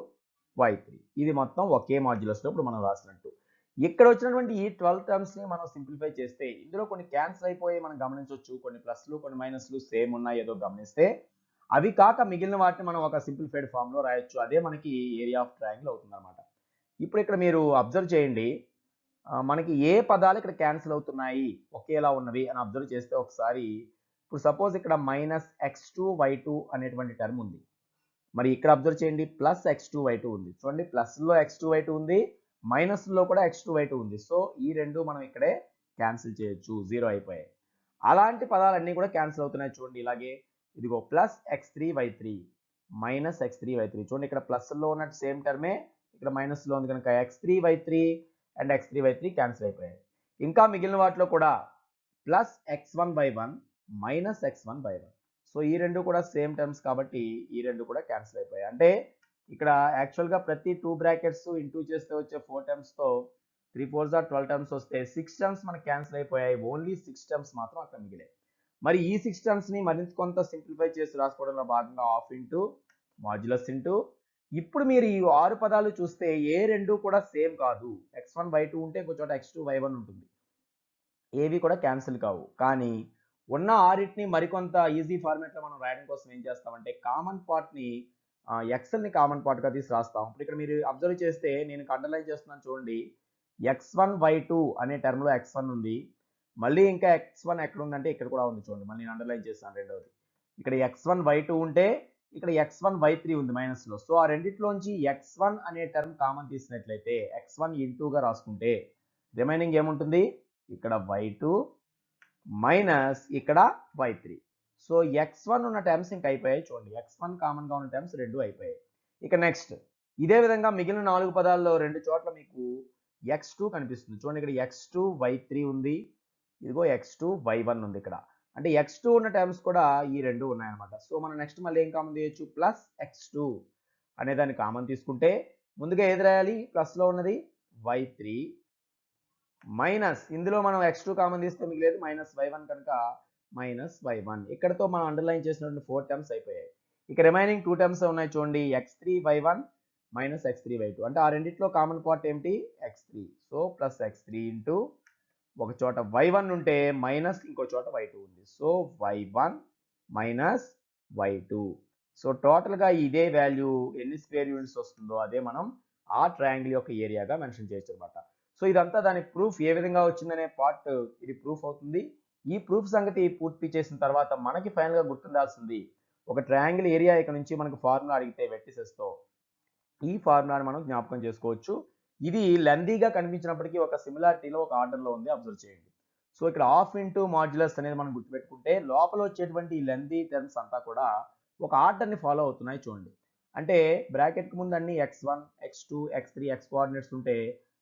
y3. ఇది మొత్తం ఒకే మాడ్యులస్లో ఇప్పుడు మనం రాసినట్టు. ఇక్కడ వచ్చినటువంటి ఈ 12 టర్మ్స్ని మనం సింప్లిఫై చేస్తే ఇందులో కొన్ని క్యాన్సిల్ అయిపోయి మనం గమనించవచ్చు. కొన్ని ప్లస్లు కొన్ని మైనస్లు సేమ్ ఉన్నాయి ఏదో గమనిస్తే, అవి కాక మిగిలిన వాటిని మనం ఒక సింప్లిఫైడ్ ఫామ్లో రాయొచ్చు. అదే మనకి ఏరియా ఆఫ్ ట్రయాంగిల్ అవుతుంది అనమాట. ఇప్పుడు ఇక్కడ మీరు అబ్జర్వ్ చేయండి, మనకి ఏ పదాలు ఇక్కడ క్యాన్సిల్ అవుతున్నాయి ఒకేలా ఉన్నవి అని అబ్జర్వ్ చేస్తే ఒకసారి, ఇప్పుడు సపోజ్ ఇక్కడ మైనస్ x2 y2 అనేటువంటి టర్మ్ ఉంది. మరి ఇక్కడ అబ్జర్వ్ చేయండి ప్లస్ x2 y2 ఉంది. చూడండి ప్లస్లో x2 y2 ఉంది, మైనస్లో కూడా x2 y2 ఉంది. సో ఈ రెండు మనం ఇక్కడే క్యాన్సిల్ చేయొచ్చు, 0 అయిపోయాయి. అలాంటి పదాలన్నీ కూడా క్యాన్సిల్ అవుతున్నాయి చూడండి. ఇలాగే ఇదిగో plus x3 y3 minus x3 y3. చూడండి ఇక్కడ ప్లస్లో ఉన్నట్టు సేమ్ టర్మే ఇక్కడ మైనస్లో ఉంది కనుక x3 y3 and x3 y3 cancel అయిపోయాయి. ఇంకా మిగిలిన వాటిలో కూడా plus x1 y1 minus x1 y1. So ఈ రెండు కూడా సేమ్ టర్మ్స్ కాబట్టి ఈ రెండు కూడా క్యాన్సిల్ అయిపోయాయి. అంటే ఇక్కడ యాక్చువల్గా ప్రతి 2 బ్రాకెట్స్ ఇంటూ చేస్తే వచ్చే 4 టర్మ్స్తో 3 4s 12 టర్మ్స్ వస్తే 6 టర్మ్స్ మనకు క్యాన్సిల్ అయిపోయాయి. ఓన్లీ 6 టర్మ్స్ మాత్రం అక్కడ మిగిలాయి. మరి ఈ 6 టర్మ్స్ని మరింత కొంత సింప్లిఫై చేసి రాసుకోవడంలో భాగంగా ఆఫ్ ఇంటూ మాడ్యులస్ ఇంటూ, ఇప్పుడు మీరు ఈ 6 పదాలు చూస్తే ఏ రెండు కూడా సేమ్ కాదు. x1 y2 ఉంటే ఇంకో చోట x2 y1 ఉంటుంది. ఏవి కూడా క్యాన్సిల్ కావు. కానీ ఉన్న 6ని మరికొంత ఈజీ ఫార్మేట్లో మనం రాయడం కోసం ఏం చేస్తామంటే కామన్ పార్ట్ని ఎక్సెల్ని కామన్ పార్ట్గా తీసి రాస్తాం. ఇప్పుడు ఇక్కడ మీరు అబ్జర్వ్ చేస్తే నేను అండర్లైన్ చేస్తున్నాను చూడండి, x1 y2 అనే టర్మ్లో x1 ఉంది. మళ్ళీ ఇంకా x1 ఎక్కడ ఉందంటే ఇక్కడ కూడా ఉంది చూడండి. మళ్ళీ నేను అండర్లైన్ చేస్తాను రెండవది. ఇక్కడ x1 y2 ఉంటే ఇక్కడ x1 y3 ఉంది మైనస్ లో. సో ఆ రెండిట్లోంచి x1 అనే టర్మ్ కామన్ తీసినట్లయితే x1 ఇంటూగా రాసుకుంటే రిమైనింగ్ ఏముంటుంది, ఇక్కడ y2 మైనస్ ఇక్కడ y3. సో x1 ఉన్న టర్మ్స్ ఇంక అయిపోయాయి. చూడండి x1 కామన్ గా ఉన్న టర్మ్స్ రెండు అయిపోయాయి. ఇక నెక్స్ట్ ఇదే విధంగా మిగిలిన 4 పదాల్లో రెండు చోట్ల మీకు x2 కనిపిస్తుంది. చూడండి ఇక్కడ x2 y3 ఉంది, ఇదిగో x2 y1 ఉంది ఇక్కడ. అంటే x2 ఉన్న టర్మ్స్ కూడా ఈ రెండు ఉన్నాయన్నమాట. సో మనం నెక్స్ట్ మళ్ళీ ఏం కామన్ తీయొచ్చు, ప్లస్ x2 అనే దాన్ని కామన్ తీసుకుంటే ముందుగా ఏది రాయాలి, ప్లస్ లో ఉన్నది y3 మైనస్ ఇందులో మనం x2 కామన్ తీస్తే మిగిలేదు మైనస్ y1 కనుక మైనస్ y1. ఇక్కడతో మనం అండర్లైన్ చేసినటువంటి 4 టర్మ్స్ అయిపోయాయి. ఇక రిమైనింగ్ 2 టర్మ్స్ ఉన్నాయి చూడండి, x3 y1 minus x3 y2. అంటే ఆ రెండిట్లో కామన్ పార్ట్ ఏమిటి, x3. So plus x3 into ఒక చోట y1 ఉంటే మైనస్ ఇంకో చోట y2 ఉంది. So y1 minus y2. So టోటల్గా ఇదే వాల్యూ ఎన్ని స్క్వేర్ యూనిట్స్ వస్తుందో అదే మనం ఆ ట్రయాంగిల్ యొక్క ఏరియాగా మెన్షన్ చేయొచ్చు అనమాట. సో ఇదంతా దాని ప్రూఫ్ ఏ విధంగా వచ్చిందనే పార్ట్ ఇది ప్రూఫ్ అవుతుంది. ఈ ప్రూఫ్ సంగతి పూర్తి చేసిన తర్వాత మనకి ఫైనల్గా గుర్తుండాల్సింది, ఒక ట్రయాంగిల్ ఏరియా ఇక్కడ నుంచి మనకు ఫార్ములా అడిగితే వెట్టిసెస్తో ఈ ఫార్ములాని మనం జ్ఞాపకం చేసుకోవచ్చు. ఇది లెందీగా కనిపించినప్పటికీ ఒక సిమిలారిటీలో ఒక ఆర్డర్లో ఉంది, అబ్జర్వ్ చేయండి. సో ఇక్కడ హాఫ్ ఇంటూ మాడ్యులస్ అనేది మనం గుర్తుపెట్టుకుంటే లోపల వచ్చేటువంటి ఈ లెందీ టర్మ్స్ అంతా కూడా ఒక ఆర్డర్ని ఫాలో అవుతున్నాయి చూడండి. అంటే బ్రాకెట్కి ముందు అన్ని x1 x2 x3 x coordinates ఉంటే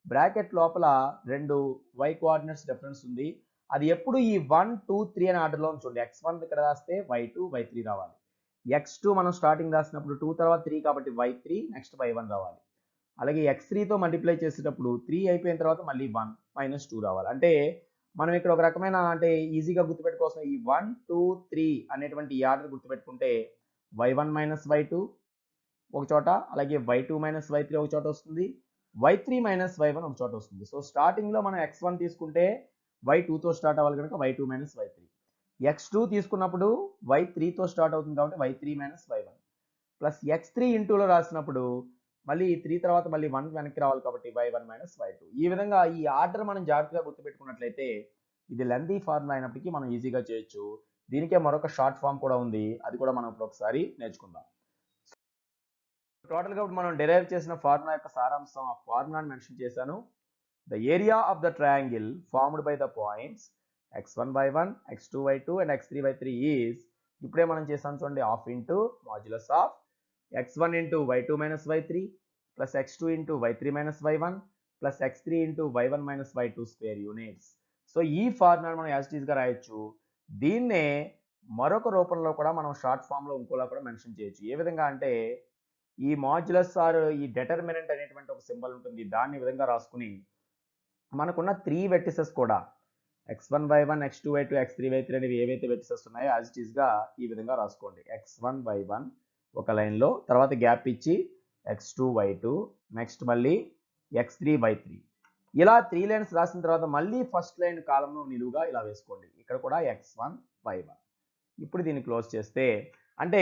బ్రాకెట్ లోపల రెండు y కోఆర్డినేట్స్ డిఫరెన్స్ ఉంది. అది ఎప్పుడు ఈ 1 2 3 అనే ఆర్డర్లో ఉంచండి. x1 ఇక్కడ రాస్తే y2 y3 రావాలి. x2 మనం స్టార్టింగ్ రాసినప్పుడు 2 తర్వాత 3 కాబట్టి y3 నెక్స్ట్ y1 రావాలి. అలాగే x3తో మల్టిప్లై చేసేటప్పుడు 3 అయిపోయిన తర్వాత మళ్ళీ 1 మైనస్ 2 రావాలి. అంటే మనం ఇక్కడ ఒక రకమైన అంటే ఈజీగా గుర్తుపెట్టుకోసం ఈ 1 2 3 అనేటువంటి ఈ ఆర్డర్ గుర్తుపెట్టుకుంటే y1 మైనస్ y2 ఒక చోట, అలాగే y2 మైనస్ y3 ఒక చోట వస్తుంది, y3 మైనస్ y1 ఒక చోట వస్తుంది. సో స్టార్టింగ్లో మనం x1 తీసుకుంటే y2తో స్టార్ట్ అవ్వాలి కనుక y2 మైనస్ y3. x2 తీసుకున్నప్పుడు y3తో స్టార్ట్ అవుతుంది కాబట్టి y3 minus y1 plus x3 ఇంటూలో రాసినప్పుడు మళ్ళీ 3 తర్వాత మళ్ళీ 1 వెనక్కి రావాలి కాబట్టి y1 మైనస్ y2. ఈ విధంగా ఈ ఆర్డర్ మనం జాగ్రత్తగా గుర్తుపెట్టుకున్నట్లయితే ఇది లెందీ ఫార్ములా అయినప్పటికీ మనం ఈజీగా చేయొచ్చు. దీనికే మరొక షార్ట్ ఫామ్ కూడా ఉంది, అది కూడా మనం ఇప్పుడు ఒకసారి నేర్చుకుందాం. టోటల్గా మనం డెరైవ్ చేసిన ఫార్ములా యొక్క సారాంశం, ఆ ఫార్ములాని మెన్షన్ చేశాను. The area of the triangle formed by the points x1 y1 x2 y2 and x3 y3 is, ఇప్పుడే మనం చేసాం చూడండి, half into modulus of x1 into y2 minus y3 plus x2 into y3 minus y1 plus x3 into y1 minus y2 square units. So ఈ formula మనం as it ఈస్గా రాయొచ్చు. దీన్నే మరొక రూపంలో కూడా మనం షార్ట్ ఫామ్లో ఇంకోలా కూడా మెన్షన్ చేయొచ్చు. ఏ విధంగా అంటే ఈ మాడ్యులస్ ఆర్ ఈ డెటర్మినెంట్ అనేటువంటి ఒక సింబల్ ఉంటుంది, దాన్ని ఈ విధంగా రాసుకుని మనకున్న 3 వెర్టిసెస్ కూడా x1 y1 x2 y2 x3 y3 అనేవి ఏవైతే వెర్టిసెస్ ఉన్నాయో యాజ్ ఇట్ ఈస్గా ఈ విధంగా రాసుకోండి. x1 y1 ఒక లైన్లో, తర్వాత గ్యాప్ ఇచ్చి x2 y2 నెక్స్ట్ మళ్ళీ x3 y3. ఇలా 3 లైన్స్ రాసిన తర్వాత మళ్ళీ ఫస్ట్ లైన్ కాలంలో నిలువుగా ఇలా వేసుకోండి. ఇక్కడ కూడా x1 y1. ఇప్పుడు దీన్ని క్లోజ్ చేస్తే అంటే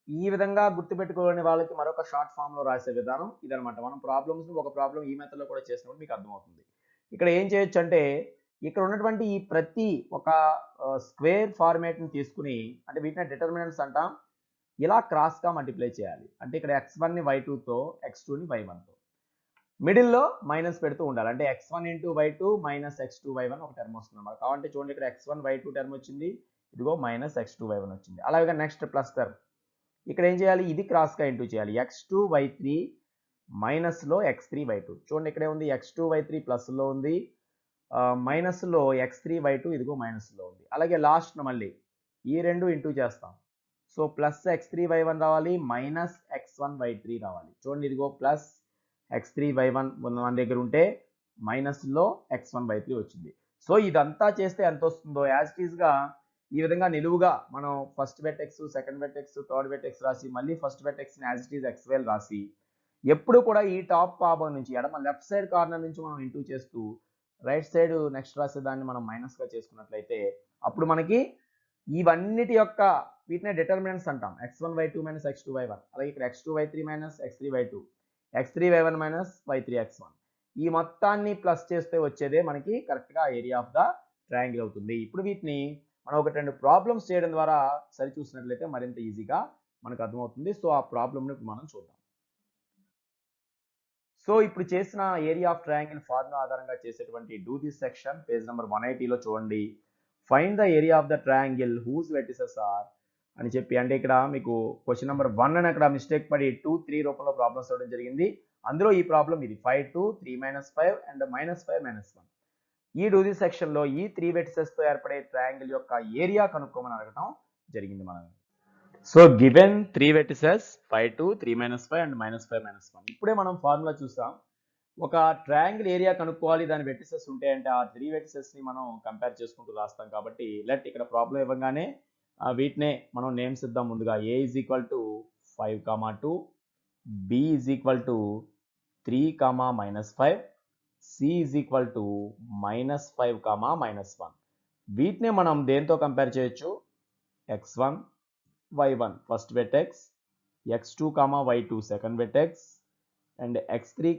ఈ విధంగా గుర్తుపెట్టుకోని వాళ్ళకి మరొక షార్ట్ ఫామ్లో రాసే విధానం ఇదనమాట. మనం ప్రాబ్లమ్స్ని ఒక ప్రాబ్లం ఈ మెథడ్లో కూడా చేసినప్పుడు మీకు అర్థమవుతుంది. ఇక్కడ ఏం చేయొచ్చు అంటే ఇక్కడ ఉన్నటువంటి ఈ ప్రతి ఒక స్క్వేర్ ఫార్మేట్ని తీసుకుని, అంటే వీటిని డిటర్మినెంట్స్ అంటాం, ఇలా క్రాస్గా మల్టిప్లై చేయాలి. అంటే ఇక్కడ x1ని y2తో x2ని y1తో మిడిల్లో మైనస్ పెడుతూ ఉండాలి. అంటే x1 into y2 minus x2 y1 ఒక టర్మ్ వస్తుంది అన్నమాట. కాబట్టి చూడండి ఇక్కడ x1 y2 టర్మ్ వచ్చింది, ఇదిగో మైనస్ x2 y1 వచ్చింది. అలాగే నెక్స్ట్ ప్లస్ టర్మ్ ఇక్కడ ఏం చేయాలి, ఇది క్రాస్గా ఇంటూ చేయాలి. x2 y3 మైనస్లో x3 y2. చూడండి ఇక్కడే ఉంది x2 y3 ప్లస్లో ఉంది, మైనస్లో x3 y2 ఇదిగో మైనస్లో ఉంది. అలాగే లాస్ట్ మళ్ళీ ఈ రెండు ఇంటూ చేస్తాం. సో ప్లస్ x3 y1 రావాలి, మైనస్ x1 y3 రావాలి. చూడండి ఇదిగో ప్లస్ x3 y1 మన దగ్గర ఉంటే మైనస్లో x1 y3 వచ్చింది. సో ఇదంతా చేస్తే ఎంత వస్తుందో యాజ్ ఇట్ ఈస్గా ఈ విధంగా నిలువుగా మనం first vertex, second vertex, third vertex రాసి మళ్ళీ ఫస్ట్ వెర్టెక్స్ని యాజ్ ఇట్ ఈస్ xy రాసి ఎప్పుడు కూడా ఈ టాప్ భాగం నుంచి ఎడమ లెఫ్ట్ సైడ్ కార్నర్ నుంచి మనం ఇంటూ చేస్తూ రైట్ సైడ్ నెక్స్ట్ రాసేదాన్ని మనం మైనస్గా చేసుకున్నట్లయితే అప్పుడు మనకి ఇవన్నిటి యొక్క వీటినే డిటర్మినెంట్స్ అంటాం. x1 y2 minus x2 y1, అలాగే ఇక్కడ x2 y3 minus x3 y2, x3 y1 minus y3 x1. ఈ మొత్తాన్ని ప్లస్ చేస్తే వచ్చేదే మనకి కరెక్ట్గా ఏరియా ఆఫ్ ద ట్రయాంగిల్ అవుతుంది. ఇప్పుడు వీటిని మనం ఒకటి రెండు ప్రాబ్లమ్స్ చేయడం ద్వారా సరి చూసినట్లయితే మరింత ఈజీగా మనకు అర్థమవుతుంది. సో ఆ ప్రాబ్లమ్ని మనం చూద్దాం. సో ఇప్పుడు చేసిన ఏరియా ఆఫ్ ట్రయాంగిల్ ఫార్ములా ఆధారంగా చేసేటువంటి do this section page number 180లో చూడండి. Find the area of the triangle whose vertices are అని చెప్పి, అంటే ఇక్కడ మీకు క్వశ్చన్ నెంబర్ 1 అని అక్కడ మిస్టేక్ పడి 2, 3 రూపంలో ప్రాబ్లమ్స్ ఇవ్వడం జరిగింది. అందులో ఈ ప్రాబ్లం ఇది 5, 2, 3, -5 అండ్ -5, -1. ఈ డూ దిస్ సెక్షన్లో ఈ 3 వెర్టిసెస్ తో ఏర్పడే ట్రయాంగిల్ యొక్క ఏరియా కనుక్కోమని అడగడం జరిగింది మనం. So given 3 vertices 5, 2, 3, -5 and -5, -1. ఇప్పుడే మనం ఫార్ములా చూసాం. ఒక ట్రయాంగిల్ ఏరియా కనుక్కోవాలి, దాని వెర్టిసెస్ ఉంటాయంటే ఆ 3 వెర్టిసెస్ ని మనం కంపేర్ చేసుకుంటూ రాస్తాం. కాబట్టి లెట్ ఇక్కడ ప్రాబ్లం ఇవ్వగానే వీటినే మనం నేమ్స్ ఇద్దాం. ముందుగా a = 5, 2, b = 3, -5, c = -5, -1. వీటినే మనం దేంతో కంపేర్ చేయొచ్చు? x1, y1 first vertex, x2, y2 second vertex and x3,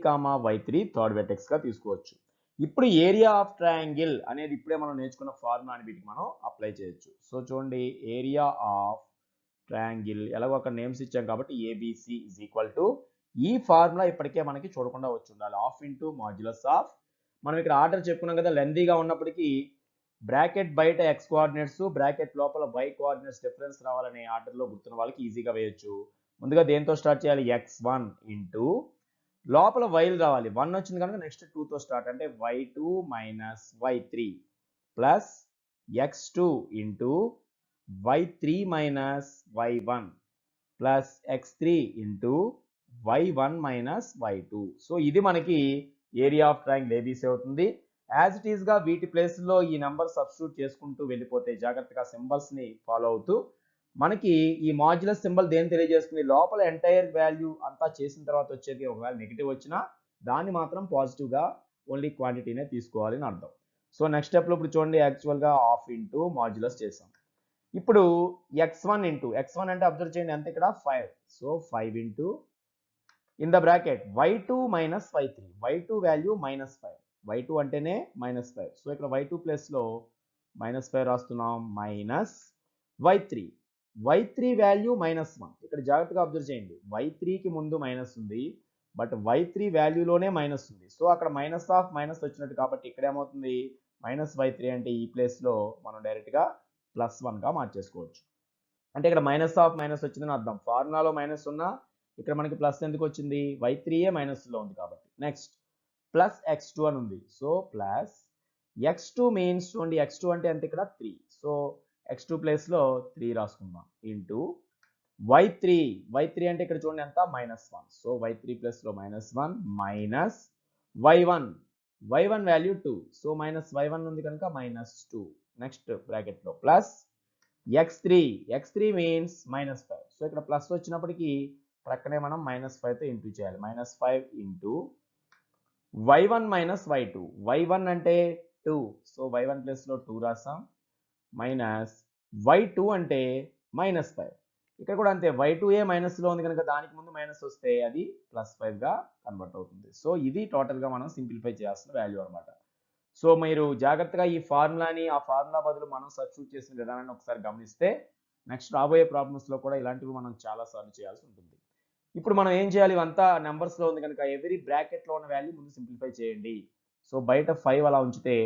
y3 third vertex గా తీసుకోవచ్చు. ఇప్పుడు ఏరియా ఆఫ్ ట్రయాంగిల్ అనేది ఇప్పుడే మనం నేర్చుకున్న ఫార్ములాని వీటికి మనం అప్లై చేయొచ్చు. సో చూడండి, ఏరియా ఆఫ్ ట్రయాంగిల్ ఎలాగో అక్కడ నేమ్స్ ఇచ్చాం కాబట్టి ABC = ఈ ఫార్ములా ఇప్పటికే మనకి చూడకుండా వచ్చి ఉండాలి. ½ × మాడ్యులస్ ఆఫ్, మనం ఇక్కడ ఆర్డర్ చెప్పుకున్నాం కదా, లెందీగా ఉన్నప్పటికీ బ్రాకెట్ బయట x కోఆర్డినేట్స్, బ్రాకెట్ లోపల y కోఆర్డినేట్స్ డిఫరెన్స్ రావాలనే ఆర్డర్లో గుర్తున్న వాళ్ళకి ఈజీగా వేయొచ్చు. ముందుగా దేంతో స్టార్ట్ చేయాలి? x1 ఇంటూ లోపల వైల్ రావాలి, 1 వచ్చింది కనుక నెక్స్ట్ 2తో స్టార్ట్, అంటే y2 - y3 plus x2 into y3 - y1 plus x3 into y1 - y2. So ఇది మనకి ఏరియా ఆఫ్ ట్రయాంగిల్ ABC అవుతుంది. యాజ్ ఇట్ ఈస్గా వీటి ప్లేస్లో ఈ నెంబర్ సబ్స్టిట్యూట్ చేసుకుంటూ వెళ్ళిపోతే, జాగ్రత్తగా సింబల్స్ని ఫాలో అవుతూ, మనకి ఈ మాడ్యులస్ సింబల్ దేని తెలియజేస్తుంది? లోపల ఎంటైర్ వాల్యూ అంతా చేసిన తర్వాత వచ్చేది ఒకవేళ నెగిటివ్ వచ్చినా దాన్ని మాత్రం పాజిటివ్గా ఓన్లీ క్వాంటిటీనే తీసుకోవాలి అని అర్థం. సో నెక్స్ట్ స్టెప్లో ఇప్పుడు చూడండి, యాక్చువల్గా ½ ఇంటూ మాడ్యులస్ చేసాం. ఇప్పుడు x1 అంటే అబ్జర్వ్ చేయండి ఎంత ఇక్కడ 5. So 5 into in the bracket y2 - y3, y2 value -5, y2 అంటేనే -5. సో ఇక్కడ y2 ప్లేస్లో -5 రాస్తున్నాం, మైనస్ y3 వాల్యూ -1. ఇక్కడ జాగ్రత్తగా అబ్జర్వ్ చేయండి, y3కి ముందు మైనస్ ఉంది బట్ y3 వాల్యూలోనే మైనస్ ఉంది. సో అక్కడ మైనస్ ఆఫ్ మైనస్ వచ్చినట్టు కాబట్టి ఇక్కడ ఏమవుతుంది? -y3 అంటే ఈ ప్లేస్లో మనం డైరెక్ట్గా +1గా మార్చేసుకోవచ్చు. అంటే ఇక్కడ మైనస్ ఆఫ్ మైనస్ వచ్చిందని అర్థం. ఫార్ములాలో మైనస్ ఉన్నా ఇక్కడ మనకి ప్లస్ ఎందుకు వచ్చింది? y3ఏ మైనస్లో ఉంది కాబట్టి. నెక్స్ట్ ప్లస్ x2 అని ఉంది. సో ప్లస్ x2 మీన్స్ చూడండి, x2 అంటే ఎంత ఇక్కడ 3. సో x2 ప్లేస్లో 3 రాసుకుందాం ఇంటూ y3 అంటే ఇక్కడ చూడండి ఎంత -1. సో y3 ప్లేస్లో -1 minus y1 value 2. So -y1 ఉంది కనుక -2. నెక్స్ట్ బ్రాకెట్లో ప్లస్ x3 మీన్స్ -5. సో ఇక్కడ ప్లస్ వచ్చినప్పటికీ ప్రక్కనే మనం -5తో ఇంటూ చేయాలి. -5 ఇంటూ y1 - y2. y1 అంటే 2. సో y1 ప్లేస్లో 2 రాసాం, మైనస్ y2 అంటే -5. ఇక్కడ కూడా అంతే, y2ఏ మైనస్లో ఉంది కనుక దానికి ముందు మైనస్ వస్తే అది +5గా కన్వర్ట్ అవుతుంది. సో ఇది టోటల్గా మనం సింప్లిఫై చేయాల్సిన వాల్యూ అనమాట. సో మీరు జాగ్రత్తగా ఈ ఫార్ములాని ఆ ఫార్ములా బదులు మనం సబ్స్టిట్యూట్ చేసిన విధానాన్ని ఒకసారి గమనిస్తే నెక్స్ట్ రాబోయే ప్రాబ్లమ్స్లో కూడా ఇలాంటివి మనం చాలాసార్లు చేయాల్సి ఉంటుంది. ఇప్పుడు మనం ఏం చేయాలి? ఇవంతా నెంబర్స్లో ఉంది కనుక ఎవరీ బ్రాకెట్లో ఉన్న వాల్యూ ముందు సింప్లిఫై చేయండి. సో బయట 5 అలా ఉంచితే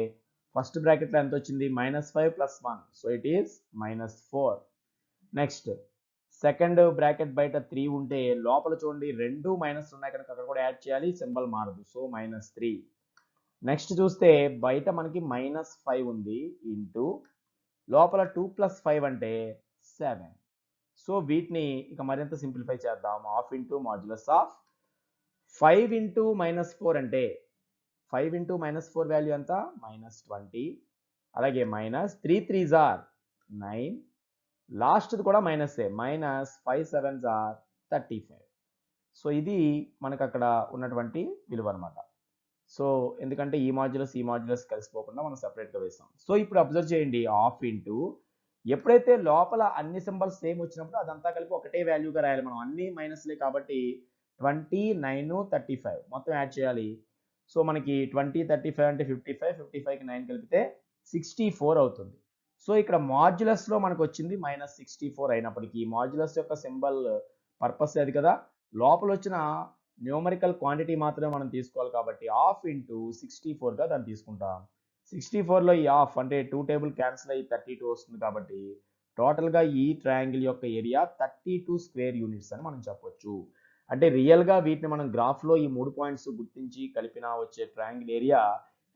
ఫస్ట్ బ్రాకెట్లో ఎంత వచ్చింది? -5 + 1. So it is -4. Next second bracket బయట 3 ఉంటే లోపల చూడండి 2 మైనస్ ఉన్నాయి కనుక అక్కడ కూడా యాడ్ చేయాలి, సింబల్ మారదు. సో -3. నెక్స్ట్ చూస్తే బయట మనకి -5 ఉంది ఇంటూ లోపల 2 + 5 అంటే 7. సో వీటిని ఇక మరింత సింప్లిఫై చేద్దాం. ½ ఇంటూ మాడ్యులస్ ఆఫ్ 5 ఇంటూ -4 అంటే 5 ఇంటూ -4 వాల్యూ ఎంత? -20. అలాగే -3 3s are 9. లాస్ట్ది కూడా మైనసే, -5 7s are 35. సో ఇది మనకు అక్కడ ఉన్నటువంటి విలువ అనమాట. సో ఎందుకంటే ఈ మాడ్యులస్ కలిసిపోకుండా మనం సెపరేట్గా వేసాం. సో ఇప్పుడు అబ్జర్వ్ చేయండి, ½ ఇంటూ ఎప్పుడైతే లోపల అన్ని సింబల్స్ సేమ్ వచ్చినప్పుడు అదంతా కలిపి ఒకటే వాల్యూగా రాయాలి. మనం అన్ని మైనస్లే కాబట్టి 20 9 35 మొత్తం యాడ్ చేయాలి. సో మనకి 20 35 అంటే 55, 55కి 9 కలిపితే 64 అవుతుంది. సో ఇక్కడ మాడ్యులస్లో మనకు వచ్చింది -64 అయినప్పటికీ మాడ్యులస్ యొక్క సింబల్ పర్పస్ అది కదా, లోపల వచ్చిన న్యూమరికల్ క్వాంటిటీ మాత్రమే మనం తీసుకోవాలి కాబట్టి హాఫ్ ఇంటూ 64గా దాన్ని తీసుకుంటాం. 64లో ఈ హాఫ్ అంటే 2 టేబుల్ క్యాన్సిల్ అయ్యి 32 వస్తుంది కాబట్టి టోటల్గా ఈ ట్రయాంగిల్ యొక్క ఏరియా 32 స్క్వేర్ యూనిట్స్ అని మనం చెప్పొచ్చు. అంటే రియల్గా వీటిని మనం గ్రాఫ్లో ఈ 3 పాయింట్స్ గుర్తించి కలిపినా వచ్చే ట్రయాంగిల్ ఏరియా